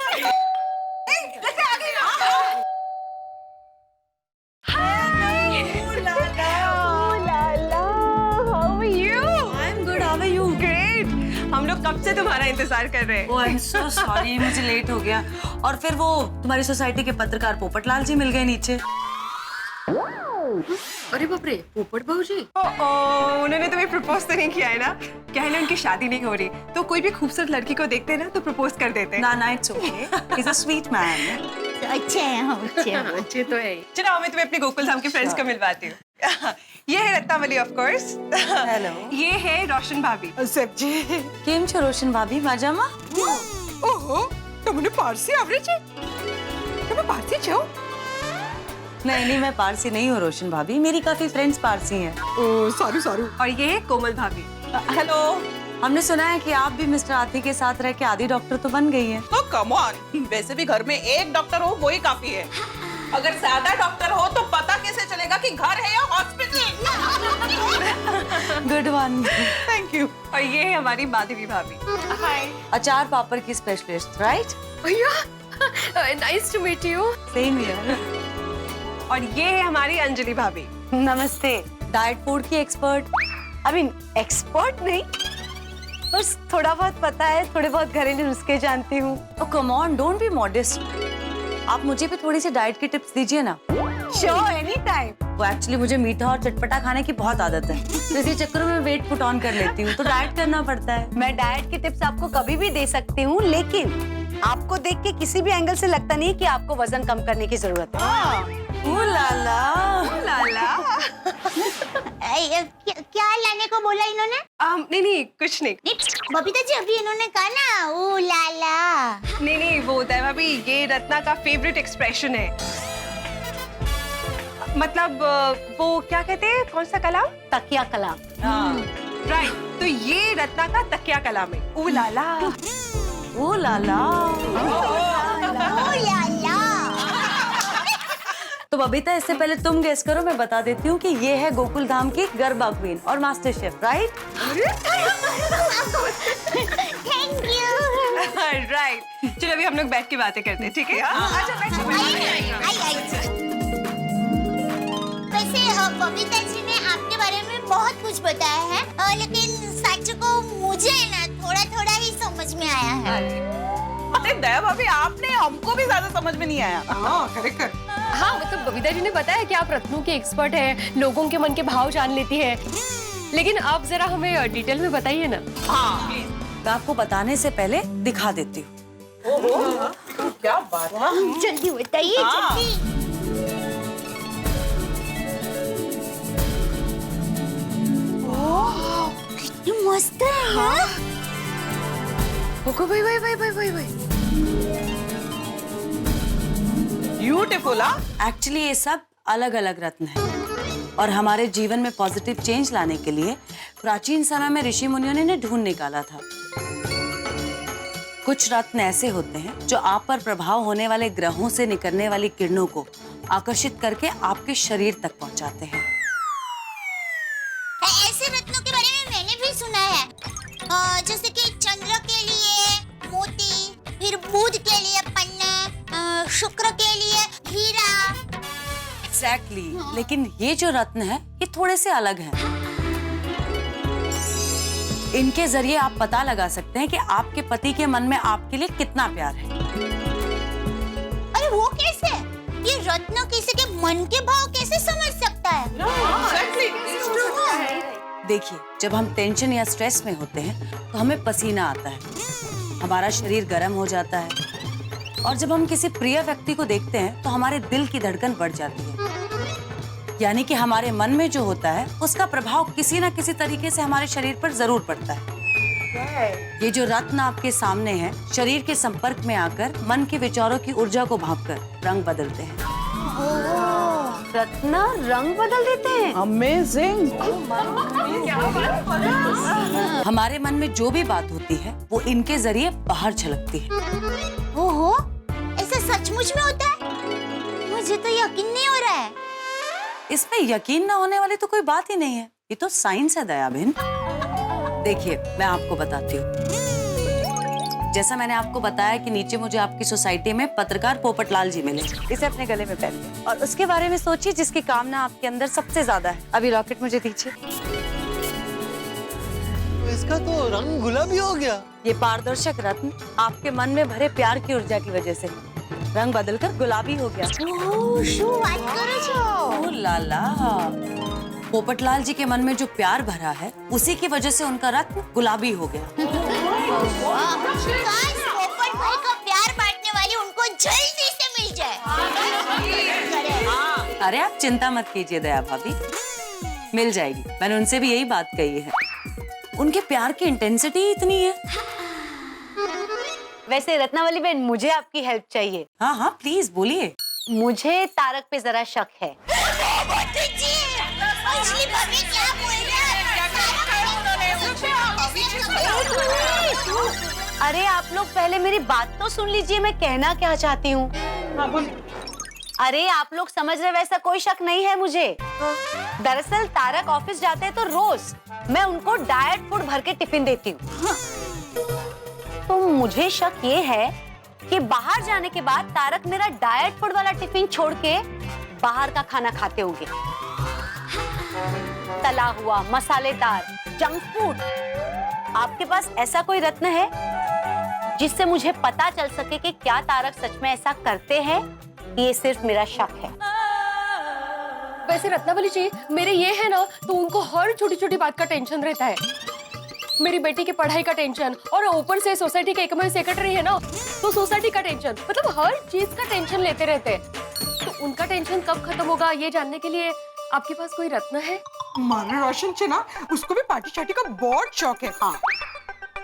हम लोग कब से तुम्हारा इंतजार कर रहे हैं। ओह आई एम सो सॉरी, मुझे लेट हो गया। और फिर वो तुम्हारी सोसाइटी के पत्रकार पोपटलाल जी मिल गए नीचे। अरे बाप रे, पोपट भाऊजी। उन्होंने तुम्हें प्रपोज तो नहीं किया है ना? क्या है ना, उनकी शादी नहीं हो रही तो कोई भी खूबसूरत लड़की को देखते हैं ना तो प्रपोज कर देते हैं। ना ना, it's okay, he is a sweet man. अच्छे हैं हम, अच्छे हैं। अच्छे तो है। चलो मैं तुम्हें अपने गोकुल धाम के फ्रेंड्स को मिलवाती हूँ। ये है रत्नावली ऑफ कोर्स। हेलो। ये है रोशन भाभी। सब्जी। केम छो रोशन भाभी, मजामा? ओहो, तुमने पारसी आवड़े छे? तुम्हें पारसी छो? नहीं, मैं पारसी नहीं हूँ रोशन भाभी, मेरी काफी फ्रेंड्स पारसी हैं। ओह, सारू। और ये है कोमल भाभी। हेलो। हमने सुना है कि आप भी मिस्टर आती के साथ रह के आदि डॉक्टर तो बन गई हैं। तो कम ऑन, वैसे भी घर में एक डॉक्टर हो वो ही काफी है। अगर ज्यादा डॉक्टर हो तो पता कैसे चलेगा कि घर है या hospital? Good one. Thank you. और ये है हमारी माधवी भाभी। हाय। अचार पापड़ की स्पेशलिस्ट, राइट? भैया, nice to meet you. Same here. और ये है हमारी अंजलि भाभी। नमस्ते। डाइट फूड की एक्सपर्ट। आई मीन एक्सपर्ट नहीं, बस थोड़ा बहुत पता है, थोड़े बहुत घरेलू नुस्खे जानती हूँ। Oh come on, don't be modest. आप मुझे भी थोड़ी सी डाइट की टिप्स दीजिए ना। Sure, any time. वो एक्चुअली मुझे मीठा और चटपटा खाने की बहुत आदत है, तो इसी चक्करों में वेट पुट ऑन कर लेती हूँ, तो डाइट करना पड़ता है। मैं डाइट की टिप्स आपको कभी भी दे सकती हूँ, लेकिन आपको देख के किसी भी एंगल से लगता नहीं कि आपको वजन कम करने की जरूरत है। लाला। क्या लाने को बोला इन्होंने? नहीं कुछ नहीं। बबीता जी अभी इन्होंने कहा ना ओ लाला। नहीं वो होता है भाभी, ये रत्ना का फेवरेट एक्सप्रेशन है। मतलब वो क्या कहते हैं, कौन सा कलाम? तकिया कलाम। राइट, तो ये रत्ना का तकिया कलाम है। ओ लाला। ओ लाला। ओ लाला। तो बबीता, इससे पहले तुम गेस करो, मैं बता देती हूँ कि ये है गोकुल धाम की गरबा क्वीन और master chef, right? Thank you. Right, चलो अभी हम लोग बैठ के बातें करते हैं, ठीक है? आइए। वैसे बबीता जी ने आपके बारे में बहुत कुछ बताया है, लेकिन सच को मुझे ना थोड़ा ही समझ में आया है। अरे दया भाभी, आपने हमको भी ज्यादा समझ में नहीं आया। हाँ, करेक्ट। हाँ, मतलब बबीता जी ने बताया कि आप रत्नों के एक्सपर्ट हैं, लोगों के मन के भाव जान लेती हैं, लेकिन आप जरा हमें डिटेल में बताइए ना। हाँ प्लीज। मैं आपको बताने से पहले दिखा देती हूँ। क्या बात है। जल्दी बताइए, जल्दी। कितनी मस्त है यार। भाई। ब्यूटीफुल। एक्चुअली ये सब अलग अलग रत्न हैं और हमारे जीवन में पॉजिटिव चेंज लाने के लिए प्राचीन समय में ऋषि मुनियों ने ढूंढ निकाला था। कुछ रत्न ऐसे होते हैं जो आप पर प्रभाव होने वाले ग्रहों से निकलने वाली किरणों को आकर्षित करके आपके शरीर तक पहुंचाते हैं। ऐसे रत्नों के बारे में मैंने भी सुना है, जैसे कि चंद्र के लिए मोती, फिर बुध के लिए पन्ना, शुक्र के लिए हीरा। एग्जैक्टली, लेकिन ये जो रत्न है ये थोड़े से अलग हैं। इनके जरिए आप पता लगा सकते हैं कि आपके पति के मन में आपके लिए कितना प्यार है। अरे वो कैसे? ये रत्न किसी के मन के भाव कैसे समझ सकता है? देखिए, जब हम टेंशन या स्ट्रेस में होते हैं तो हमें पसीना आता है, हमारा शरीर गर्म हो जाता है और जब हम किसी प्रिय व्यक्ति को देखते हैं तो हमारे दिल की धड़कन बढ़ जाती है। यानी कि हमारे मन में जो होता है उसका प्रभाव किसी ना किसी तरीके से हमारे शरीर पर जरूर पड़ता है। ये जो रत्न आपके सामने है शरीर के संपर्क में आकर मन के विचारों की ऊर्जा को भांपकर रंग बदलते हैं। रत्न रंग बदल देते हैं? अमेजिंग। हमारे मन में जो भी बात होती है वो इनके जरिए बाहर झलकती है। ओहो, ऐसा सचमुच में होता है? मुझे तो यकीन नहीं हो रहा है। इसमें यकीन न होने वाली तो कोई बात ही नहीं है, ये तो साइंस है दया बहन। देखिए, मैं आपको बताती हूँ। जैसा मैंने आपको बताया कि नीचे मुझे आपकी सोसाइटी में पत्रकार पोपटलाल जी मिले, इसे अपने गले में पहन ले और उसके बारे में सोचिए जिसकी कामना आपके अंदर सबसे ज्यादा है। अभी लॉकेट मुझे दीजिए। इसका तो रंग गुलाबी हो गया। ये पारदर्शक रत्न आपके मन में भरे प्यार की ऊर्जा की वजह से रंग बदलकर गुलाबी हो गया। ओह लाला, पोपटलाल जी के मन में जो प्यार भरा है उसी की वजह से उनका रत्न गुलाबी हो गया। काश पोपट भाई का प्यार बांटने वाली उनको जल्दी से मिल जाए। अरे आप चिंता मत कीजिए दया भाभी, मिल जाएगी। मैंने उनसे भी यही बात कही है। उनके प्यार की इंटेंसिटी इतनी है। वैसे रत्नावली बहन, मुझे आपकी हेल्प चाहिए। हाँ हाँ प्लीज बोलिए। मुझे तारक पे जरा शक है। अरे आप लोग पहले मेरी बात तो सुन लीजिए, मैं कहना क्या चाहती हूँ। अरे आप लोग समझ रहे, वैसा कोई शक नहीं है मुझे। दरअसल तारक ऑफिस जाते हैं तो रोज मैं उनको डाइट फूड भर के टिफिन देती हूँ। तो मुझे शक ये है कि बाहर जाने के बाद तारक मेरा डाइट फूड वाला टिफिन छोड़ के बाहर का खाना खाते होंगे। तला हुआ, मसालेदार, जंक फूड। आपके पास ऐसा कोई रत्न है जिससे मुझे पता चल सके कि क्या तारक सच में ऐसा करते हैं? ये सिर्फ मेरा शक है। वैसे रत्नावली जी, मेरे ये है ना, तो उनको हर छोटी छोटी बात का टेंशन रहता है। मेरी बेटी की पढ़ाई का टेंशन और ऊपर से सोसाइटी के एकमात्र सेक्रेटरी है ना, तो सोसाइटी का टेंशन, मतलब हर चीज का टेंशन लेते रहते हैं। तो उनका टेंशन कब खत्म होगा ये जानने के लिए आपके पास कोई रत्न है? माना रोशन से ना, उसको भी पार्टी शार्टी का बहुत शौक है। हाँ।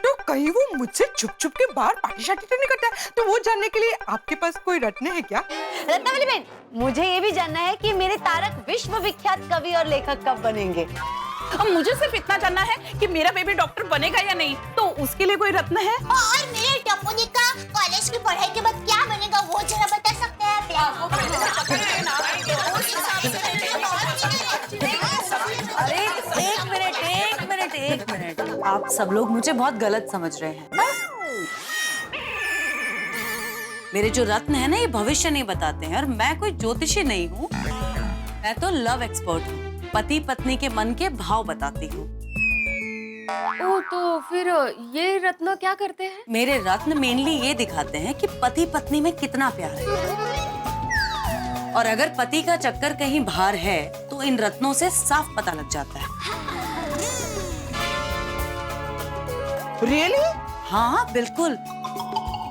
तो कहीं वो मुझसे छुप छुप के बाहर पार्टी शार्टी तो नहीं करता है, तो वो जानने के लिए आपके पास कोई रत्न है क्या? रत्नावली बहन, मुझे ये भी जानना है कि मेरे तारक विश्व विख्यात कवि और लेखक कब बनेंगे। अब मुझे सिर्फ इतना जानना है कि मेरा बेबी डॉक्टर बनेगा या नहीं, तो उसके लिए कोई रत्न है? और मेरे टप्पूनी का कॉलेज की पढ़ाई के बाद क्या बनेगा वो जरा बता सकते हैं आप? अरे एक मिनट, आप सब लोग मुझे बहुत गलत समझ रहे हैं। मेरे जो रत्न है ना, ये भविष्य नहीं बताते हैं और मैं कोई ज्योतिषी नहीं हूँ। मैं तो लव एक्सपर्ट हूँ, पति पत्नी के मन के भाव बताती हूँ। ओ, तो फिर ये रत्न क्या करते हैं? मेरे रत्न मेनली ये दिखाते हैं कि पति पत्नी में कितना प्यार है, और अगर पति का चक्कर कहीं बाहर है तो इन रत्नों से साफ पता लग जाता है। रियली? हाँ बिल्कुल।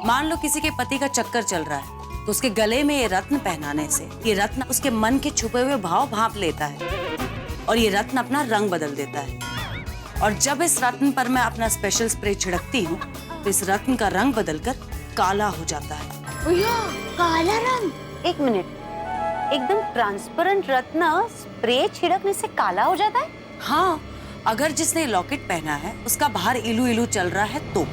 मान लो किसी के पति का चक्कर चल रहा है तो उसके गले में ये रत्न पहनाने से ये रत्न उसके मन के छुपे हुए भाव भांप लेता है और ये रत्न अपना रंग बदल देता है। और जब इस रत्न पर मैं अपना स्पेशल स्प्रे छिड़कती हूँ तो इस रत्न का रंग बदलकर काला हो जाता है। काला रंग? एक मिनट, एकदम ट्रांसपेरेंट रत्न स्प्रे छिड़कने से काला हो जाता है? हाँ, अगर जिसने लॉकेट पहना है उसका बाहर इलू इलू चल रहा है तो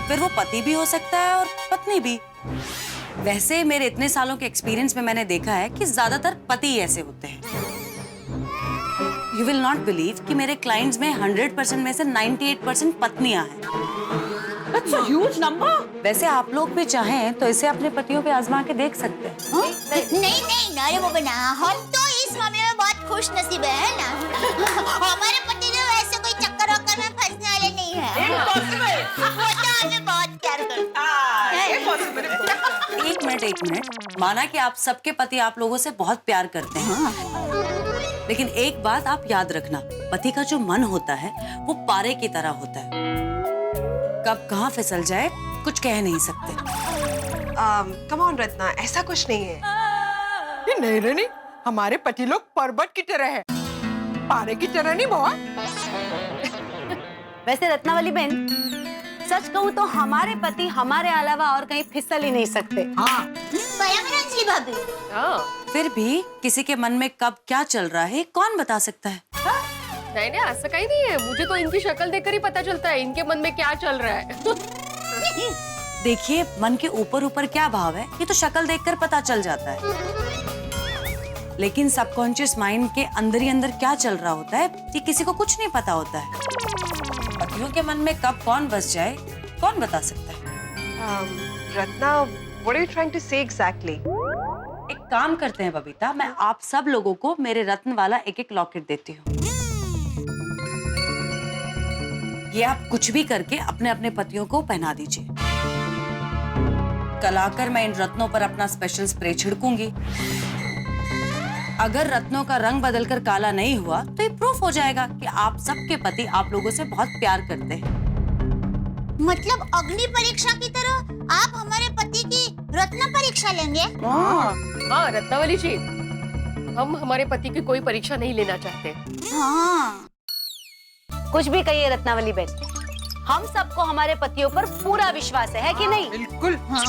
फिर वो पति भी हो सकता है और पत्नी भी। वैसे मेरे इतने सालों के एक्सपीरियंस में मैंने देखा है कि ज्यादातर पति ऐसे होते हैं। यू विल नॉट बिलीव कि मेरे क्लाइंट्स में 100% में से 98% पत्नियां हैं। That's a huge number. वैसे आप लोग भी चाहें तो इसे अपने पतियों पे आजमा के देख सकते हैं। नहीं नहीं अरे वो बना, हम तो इस मामले में बहुत खुश नसीब है ना। हमारे पति जो ऐसे कोई चक्कर वक्कर में फंसने वाले नहीं है। वो तो हमें बहुत प्यार करता है। एक मिनट, माना कि आप सबके पति आप लोगों से बहुत प्यार करते हैं, लेकिन एक बात आप याद रखना, पति का जो मन होता है वो पारे की तरह होता है, कब कहाँ फिसल जाए कुछ कह नहीं सकते। कम ऑन रत्ना, ऐसा कुछ नहीं है। ये नहीं रे नहीं, हमारे पति लोग पर्वत की तरह है, पारे की तरह नहीं बहुत। वैसे रत्नावली बहन, सच कहूँ तो हमारे पति हमारे अलावा और कहीं फिसल ही नहीं सकते। हाँ बराबर अंजलि भाभी। फिर भी किसी के मन में कब क्या चल रहा है कौन बता सकता है? नहीं नहीं, ऐसा कहीं नहीं है। मुझे तो इनकी शक्ल देखकर ही पता चलता है इनके मन में क्या चल रहा है। देखिए, मन के ऊपर ऊपर क्या भाव है ये तो शक्ल देखकर पता चल जाता है, लेकिन सबकॉन्शियस माइंड के अंदर ही अंदर क्या चल रहा होता है ये किसी को कुछ नहीं पता होता है। पतियों के मन में कब कौन बस जाए कौन बता सकता है? Ratna, what are you trying to say exactly? एक काम करते हैं बबीता, मैं आप सब लोगों को मेरे रत्न वाला एक एक लॉकेट देती हूँ। ये आप कुछ भी करके अपने अपने पतियों को पहना दीजिए। कल आकर मैं इन रत्नों पर अपना स्पेशल स्प्रे छिड़कूंगी। अगर रत्नों का रंग बदलकर काला नहीं हुआ तो ये प्रूफ हो जाएगा कि आप सबके पति आप लोगों से बहुत प्यार करते हैं। मतलब अग्नि परीक्षा की तरह आप हमारे पति की रत्न परीक्षा लेंगे? हाँ रत्नावली जी, हम हमारे पति की कोई परीक्षा नहीं लेना चाहते। हाँ कुछ भी कहिए रत्नावली बहन, हम सबको हमारे पतियों पर पूरा विश्वास है कि नहीं? बिल्कुल। हाँ।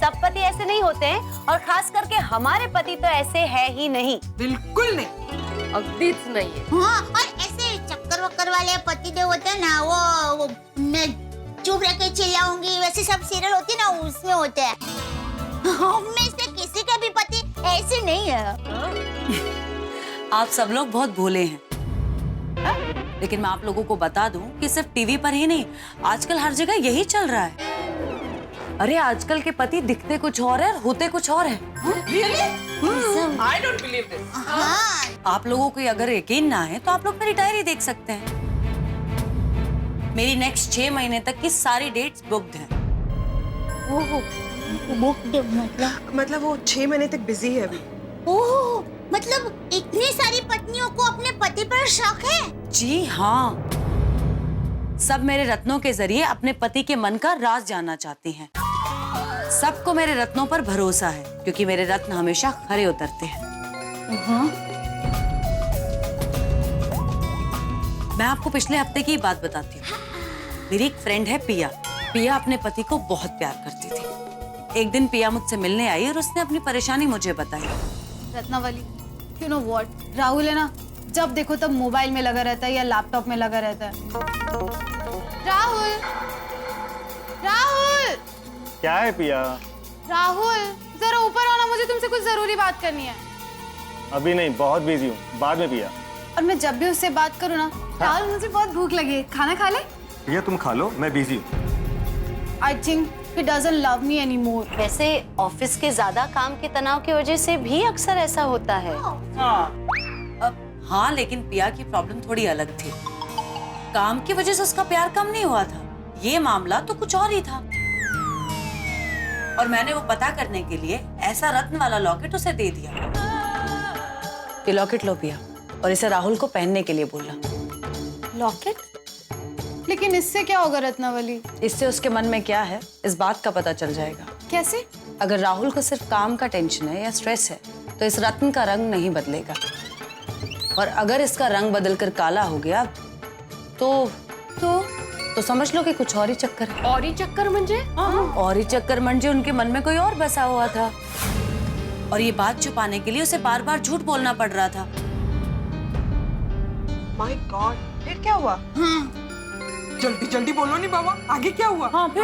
सब पति ऐसे नहीं होते हैं और खास करके हमारे पति तो ऐसे है ही नहीं। बिल्कुल नहीं, अगदीच नहीं है। हाँ, और ऐसे चक्कर वक्कर वाले पति जो होते हैं ना, वो मैं चुप रह के चिल्लाऊंगी वैसे सब सीरियल होती है ना, उसमें होते हैं। हम में से किसी के भी पति ऐसे नहीं है। आप सब लोग बहुत भोले हैं, लेकिन मैं आप लोगों को बता दूं कि सिर्फ टीवी पर ही नहीं, आजकल हर जगह यही चल रहा है। अरे आजकल के पति दिखते कुछ और है और होते कुछ और है। I don't believe this. हाँ। आप लोगों को अगर यकीन ना है तो आप लोग मेरी डायरी देख सकते हैं। मेरी नेक्स्ट 6 महीने तक की सारी डेट्स बुक्ड हैं। मतलब वो 6 महीने तक बिजी है अभी। ओह, मतलब इतनी सारी पत्नियों को अपने पति पर शक है? जी हाँ, सब मेरे रत्नों के जरिए अपने पति के मन का राज जानना चाहती हैं। सबको मेरे रत्नों पर भरोसा है क्योंकि मेरे रत्न हमेशा खरे उतरते हैं। मैं आपको पिछले हफ्ते की बात बताती हूँ। मेरी एक फ्रेंड है पिया। पिया अपने पति को बहुत प्यार करती थी। एक दिन पिया मुझसे मिलने आई और उसने अपनी परेशानी मुझे बताई। Ratnavali, you know what? Rahul है ना, जब देखो तब मोबाइल में लगा रहता है या लैपटॉप में लगा रहता है। राहुल, राहुल, क्या है पिया? राहुल, जरा ऊपर आओ ना, मुझे तुमसे कुछ जरूरी बात करनी है। अभी नहीं, बहुत बिजी हूँ, बाद में पिया। और मैं जब भी उससे बात करूँ ना, राहुल मुझे बहुत भूख लगी है, खाना खा ले। पिया तुम खा लो, मैं बिजी हूँ। I think he doesn't love me anymore. वैसे ऑफिस के ज्यादा काम के तनाव की वजह से भी अक्सर ऐसा होता है। हाँ, लेकिन पिया की प्रॉब्लम थोड़ी अलग थी। काम की वजह से उसका प्यार कम नहीं हुआ था, ये मामला तो कुछ और ही था। और मैंने वो पता करने के लिए ऐसा रत्न वाला लॉकेट उसे दे दिया। ये लॉकेट लो पिया, और इसे राहुल को पहनने के लिए बोला। लॉकेट? लेकिन इससे क्या होगा रत्नावली? इससे उसके मन में क्या है इस बात का पता चल जाएगा। कैसे? अगर राहुल को सिर्फ काम का टेंशन है या स्ट्रेस है तो इस रत्न का रंग नहीं बदलेगा, और अगर इसका रंग बदलकर काला हो गया तो तो समझ लो कि कुछ और ही चक्कर है। और ही चक्कर म्हणजे? और ही चक्कर म्हणजे उनके मन में कोई और बसा हुआ था और ये बात छुपाने के लिए उसे बार बार झूठ बोलना पड़ रहा था। माय गॉड, फिर क्या हुआ? जल्दी जल्दी बोलो नहीं बाबा, आगे क्या हुआ? हाँ फिर?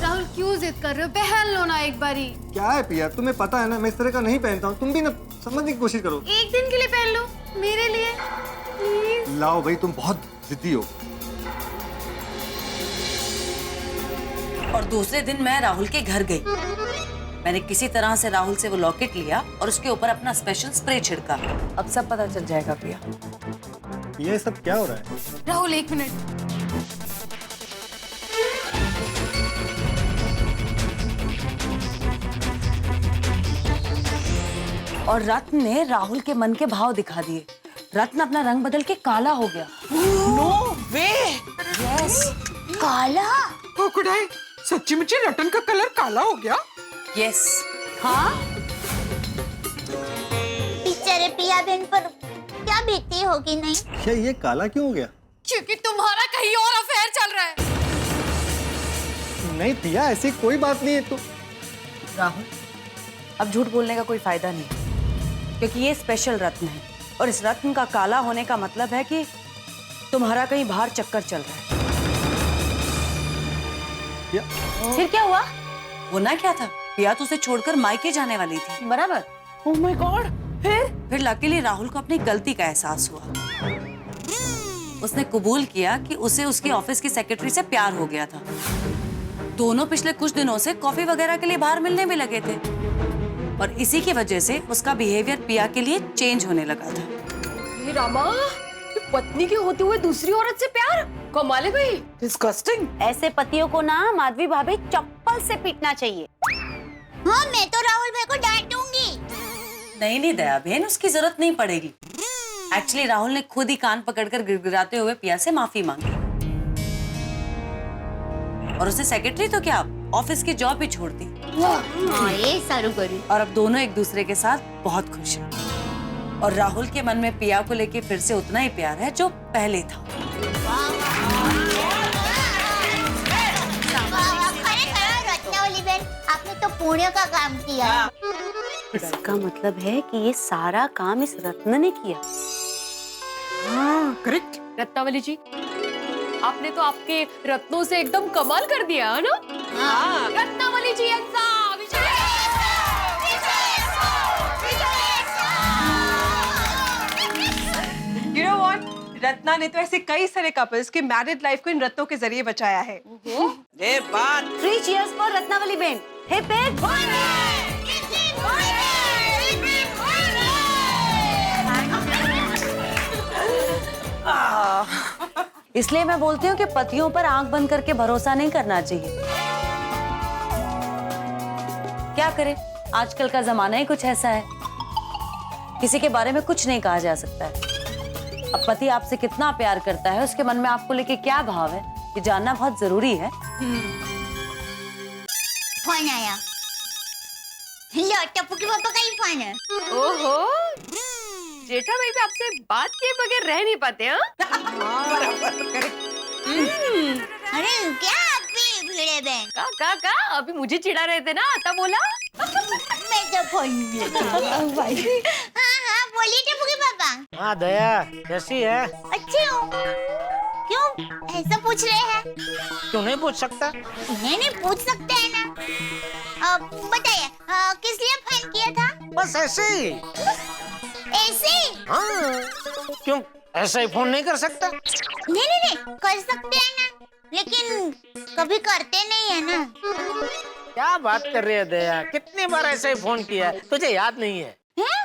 राहुल क्यों जिद कर रहे हो? पहन लो ना एक बारी। क्या है पिया, तुम्हें पता है ना मैं इस तरह का नहीं पहनता हूँ। तुम भी ना समझने की कोशिश करो। एक दिन के लिए पहन लो मेरे लिए प्लीज। लाओ भाई, तुम बहुत जिद्दी हो। और दूसरे दिन मैं राहुल के घर गई। मैंने किसी तरह से राहुल से वो लॉकेट लिया और उसके ऊपर अपना स्पेशल स्प्रे छिड़का। अब सब पता चल जाएगा पिया। ये सब क्या हो रहा है? राहुल एक मिनट। और रत्न ने राहुल के मन के भाव दिखा दिए। रत्न अपना रंग बदल के काला हो गया। नो वे। यस। काला? ओ खुदाई, सच्ची मुच्ची रतन का कलर काला हो गया? यस। हाँ? बेचारे पिया बहन पर क्या बीती होगी नहीं? क्या ये काला क्यों हो गया? क्योंकि तुम्हारा कहीं और अफेयर चल रहा है। नहीं पिया, ऐसी कोई बात नहीं है। तो राहुल, अब झूठ बोलने का कोई फायदा नहीं, क्योंकि ये स्पेशल रत्न है और इस रत्न का काला होने का मतलब है कि तुम्हारा कहीं बाहर चक्कर चल रहा है। फिर क्या हुआ? वो ना क्या था, पिया तो उसे छोड़कर मायके जाने वाली थी, बराबर? ओह माय गॉड, फिर लकीली राहुल को अपनी गलती का एहसास हुआ। उसने कबूल किया कि उसे उसके ऑफिस की सेक्रेटरी से प्यार हो गया था। दोनों पिछले कुछ दिनों से कॉफी वगैरह के लिए बाहर मिलने भी लगे थे और इसी की वजह से उसका बिहेवियर पिया के लिए चेंज होने लगा था। हे रामा, ये पत्नी के होते हुए दूसरी औरत से प्यार, कमाल है भाई। डिस्गस्टिंग। ऐसे पतियों को ना माधवी भाभी चप्पल से पीटना चाहिए। हाँ, मैं तो राहुल भाई को डांटूंगी। नहीं दया बहन, उसकी जरूरत नहीं पड़ेगी। एक्चुअली राहुल ने खुद ही कान पकड़कर गिड़गिड़ाते हुए पिया से माफी मांगी और उसे सेक्रेटरी तो क्या, ऑफिस की जॉब भी छोड़ दी। हाँ, ये सारू करी। और अब दोनों एक दूसरे के साथ बहुत खुश हैं और राहुल के मन में पिया को लेके फिर से उतना ही प्यार है जो पहले था। रत्नावली बहन, आपने तो पुण्य का काम किया। इसका मतलब है कि ये सारा काम इस रत्न ने किया। हाँ करेक्ट। रत्नावली जी, आपने तो आपके रत्नों से एकदम कमाल कर दिया है ना? हाँ। रत्नावली जी ऐसा You know what? रत्ना ने तो ऐसे कई सारे कपल्स की मैरिड लाइफ को इन रत्नों के जरिए बचाया है। ये बात 3 cheers for रत्नावली बहन। Hip hip. इसलिए मैं बोलती हूँ कि पतियों पर आंख बंद करके भरोसा नहीं करना चाहिए। क्या करें, आजकल का जमाना ही कुछ ऐसा है, किसी के बारे में कुछ नहीं कहा जा सकता है। अब पति आपसे कितना प्यार करता है, उसके मन में आपको लेके क्या भाव है, ये जानना बहुत जरूरी है। फोन आया। लो, टप्पू के पापा का ही फोन है। ओहो, जेठा भाई भी आपसे बात किए बगैर रह नहीं पाते हैं? अरे क्या आप भी भिड़े बहन? का अभी मुझे चिढ़ा रहे थे ना, तब बोला। मैं तो फोन हाँ, बोलिए टप्पू के पापा। हाँ दया, कैसी है? अच्छी हूँ। क्यों ऐसा पूछ रहे हैं? क्यों नहीं पूछ सकता? नहीं पूछ सकते हैं ना। बताइए, किस लिए फोन किया था? बस ऐसे ही। ऐसे? हाँ, क्यों ऐसा ही फोन नहीं कर सकता? नहीं, कर सकते हैं ना, लेकिन कभी करते नहीं है ना। क्या बात कर रही है दया, कितनी बार ऐसे ही फोन किया है, तुझे याद नहीं है? हैं?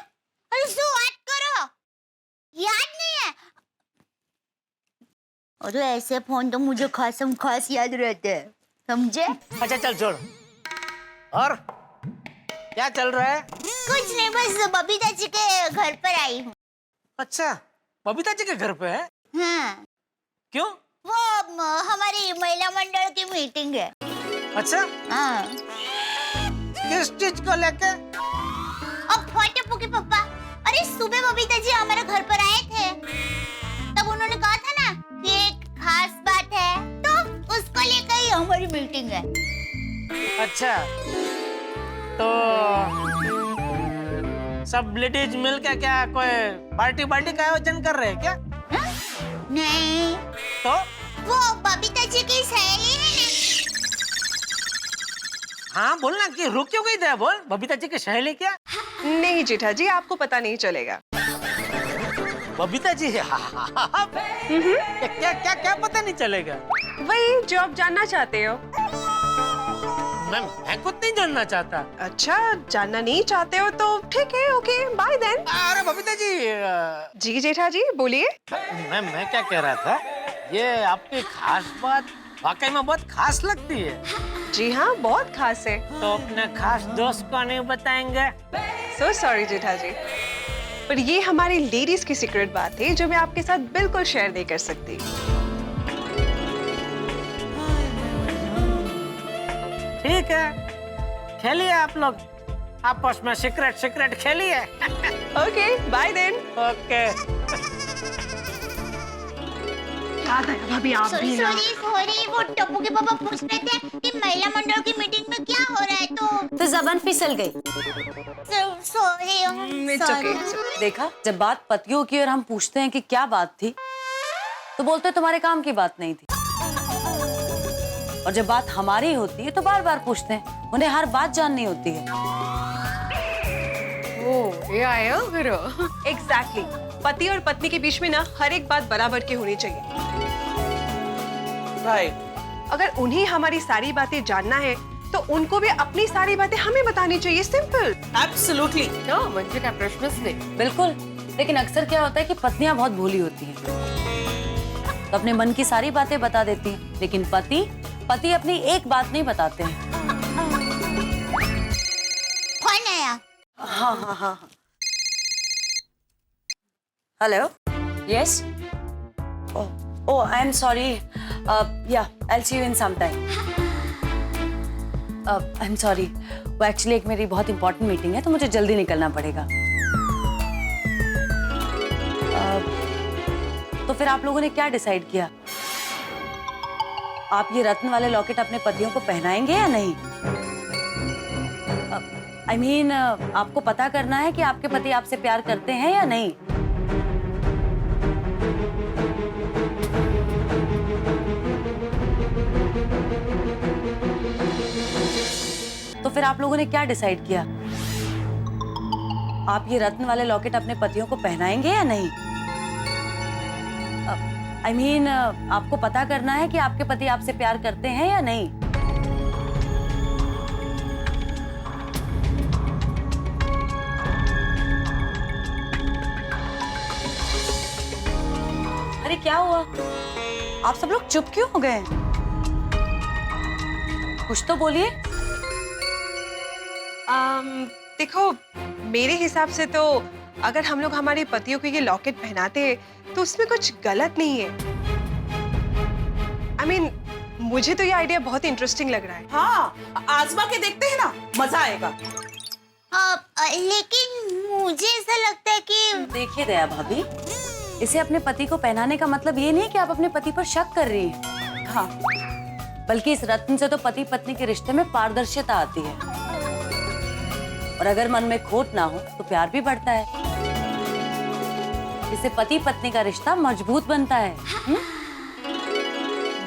अरे बात करो, याद नहीं है? अरे ऐसे फोन तो मुझे खास याद रहते हैं, समझे? अच्छा चल छोड़। और क्या चल रहा है? कुछ नहीं, बस बबीता जी के घर पर आई हूँ। अच्छा, बबीता जी के घर पे है? हाँ। क्यों? वो हमारी महिला मंडल की मीटिंग है। अच्छा? हाँ। किस चीज को लेके? अब टप्पू के पापा, अरे सुबह बबीता जी हमारे घर पर आए थे, तब उन्होंने कहा था ना कि एक खास बात है, तो करेंगे। अच्छा, तो सब लेडीज मिलकर क्या कोई पार्टी का आयोजन कर रहे हैं क्या? नहीं, तो वो बबीता जी की सहेली है ना। हाँ बोलना कि रुक क्यों गई थे? बोल, बबीता जी की सहेली क्या? नहीं जेठा जी, आपको पता नहीं चलेगा। बबीता जी क्या पता नहीं चलेगा? वही जो आप जानना चाहते हो। मैं खुद नहीं जानना चाहता। अच्छा, जानना नहीं चाहते हो तो ठीक है, ओके, बाय देन। अरे बबीता जी जी जेठा जी बोलिए। मैं क्या कह रहा था, ये आपकी खास बात वाकई में बहुत खास लगती है। जी हाँ, बहुत खास है। तो अपने खास दोस्त को नहीं बताएंगे? सो सॉरी जेठा जी, पर ये हमारी लेडीज की सीक्रेट बात है जो मैं आपके साथ बिल्कुल शेयर नहीं कर सकती। ठीक है, खेलिए आप लोग आपस में सीक्रेट खेलिए। Okay, bye then. ओके। याद है भाभी, आप भी ना। सॉरी, वो टप्पू के पापा पूछ रहे थे कि महिला मंडल की मीटिंग में क्या हो रहा है, तो जबान फिसल गई। सॉरी। देखा, जब बात पतियों की और हम पूछते हैं कि क्या बात थी, तो बोलते हैं तुम्हारे काम की बात नहीं थी। और जब बात हमारी होती है तो बार बार पूछते हैं, उन्हें हर बात जाननी होती है। ओ, ये आया फिर। एग्जैक्टली, पति और पत्नी के बीच में ना हर एक बात बराबर की होनी चाहिए। राइट। अगर उन्हें हमारी सारी बातें जानना है तो उनको भी अपनी सारी बातें हमें बतानी चाहिए। सिंपल। एब्सोल्युटली। म्हणजे काय प्रश्नच नाही। बिल्कुल, लेकिन अक्सर क्या होता है कि पत्नियां बहुत भोली होती हैं, तो अपने मन की सारी बातें बता देती हैं, लेकिन पति अपनी एक बात नहीं बताते हैं। कौन आया? हाँ। Hello, yes. Oh, I am sorry. या, I'll see you in some time. I am sorry, वो एक्चुअली एक मेरी बहुत इंपॉर्टेंट मीटिंग है तो मुझे जल्दी निकलना पड़ेगा। तो फिर आप लोगों ने क्या डिसाइड किया? आप ये रत्न वाले लॉकेट अपने पतियों को पहनाएंगे या नहीं? I mean, आपको पता करना है कि आपके पति आपसे प्यार करते हैं या नहीं। तो फिर आप लोगों ने क्या डिसाइड किया? आप ये रत्न वाले लॉकेट अपने पतियों को पहनाएंगे या नहीं? I mean, आपको पता करना है कि आपके पति आपसे प्यार करते हैं या नहीं। अरे क्या हुआ? आप सब लोग चुप क्यों हो गए? कुछ तो बोलिए। देखो, मेरे हिसाब से तो अगर हम लोग हमारे पतियों को ये लॉकेट पहनाते हैं तो उसमें कुछ गलत नहीं है। I mean, मुझे तो ये आइडिया बहुत इंटरेस्टिंग लग रहा है। हाँ, आजमा के देखते हैं ना, मजा आएगा। लेकिन मुझे ऐसा लगता है कि देखिए दया भाभी, इसे अपने पति को पहनाने का मतलब ये नहीं कि आप अपने पति पर शक कर रही हैं। हाँ, बल्कि इस रत्न से तो पति पत्नी के रिश्ते में पारदर्शिता आती है, और अगर मन में खोट ना हो तो प्यार भी बढ़ता है। इससे पति पत्नी का रिश्ता मजबूत बनता है।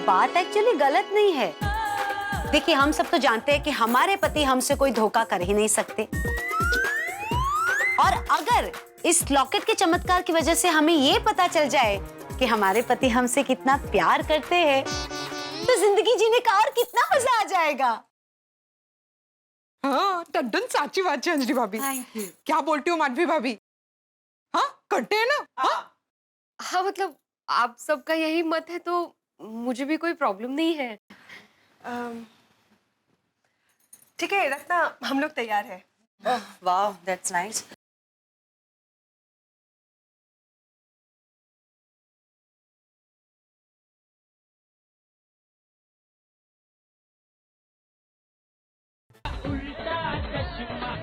बात एक्चुअली गलत नहीं है। देखिए, हम सब तो जानते हैं कि हमारे पति हमसे कोई धोखा कर ही नहीं सकते, और अगर इस लॉकेट के चमत्कार की वजह से हमें ये पता चल जाए कि हमारे पति हमसे कितना प्यार करते हैं, तो जिंदगी जीने का और कितना मजा आ जाएगा। हाँ, टड्डन साची बात है अंजलि भाभी। क्या बोलती हो माधवी भाभी? हाँ, करते हैं ना? हाँ, मतलब आप सबका यही मत है तो मुझे भी कोई प्रॉब्लम नहीं है। ठीक है रत्ना, हम लोग तैयार हैं। वाह, दैट्स नाइस। उल्टा चश्मा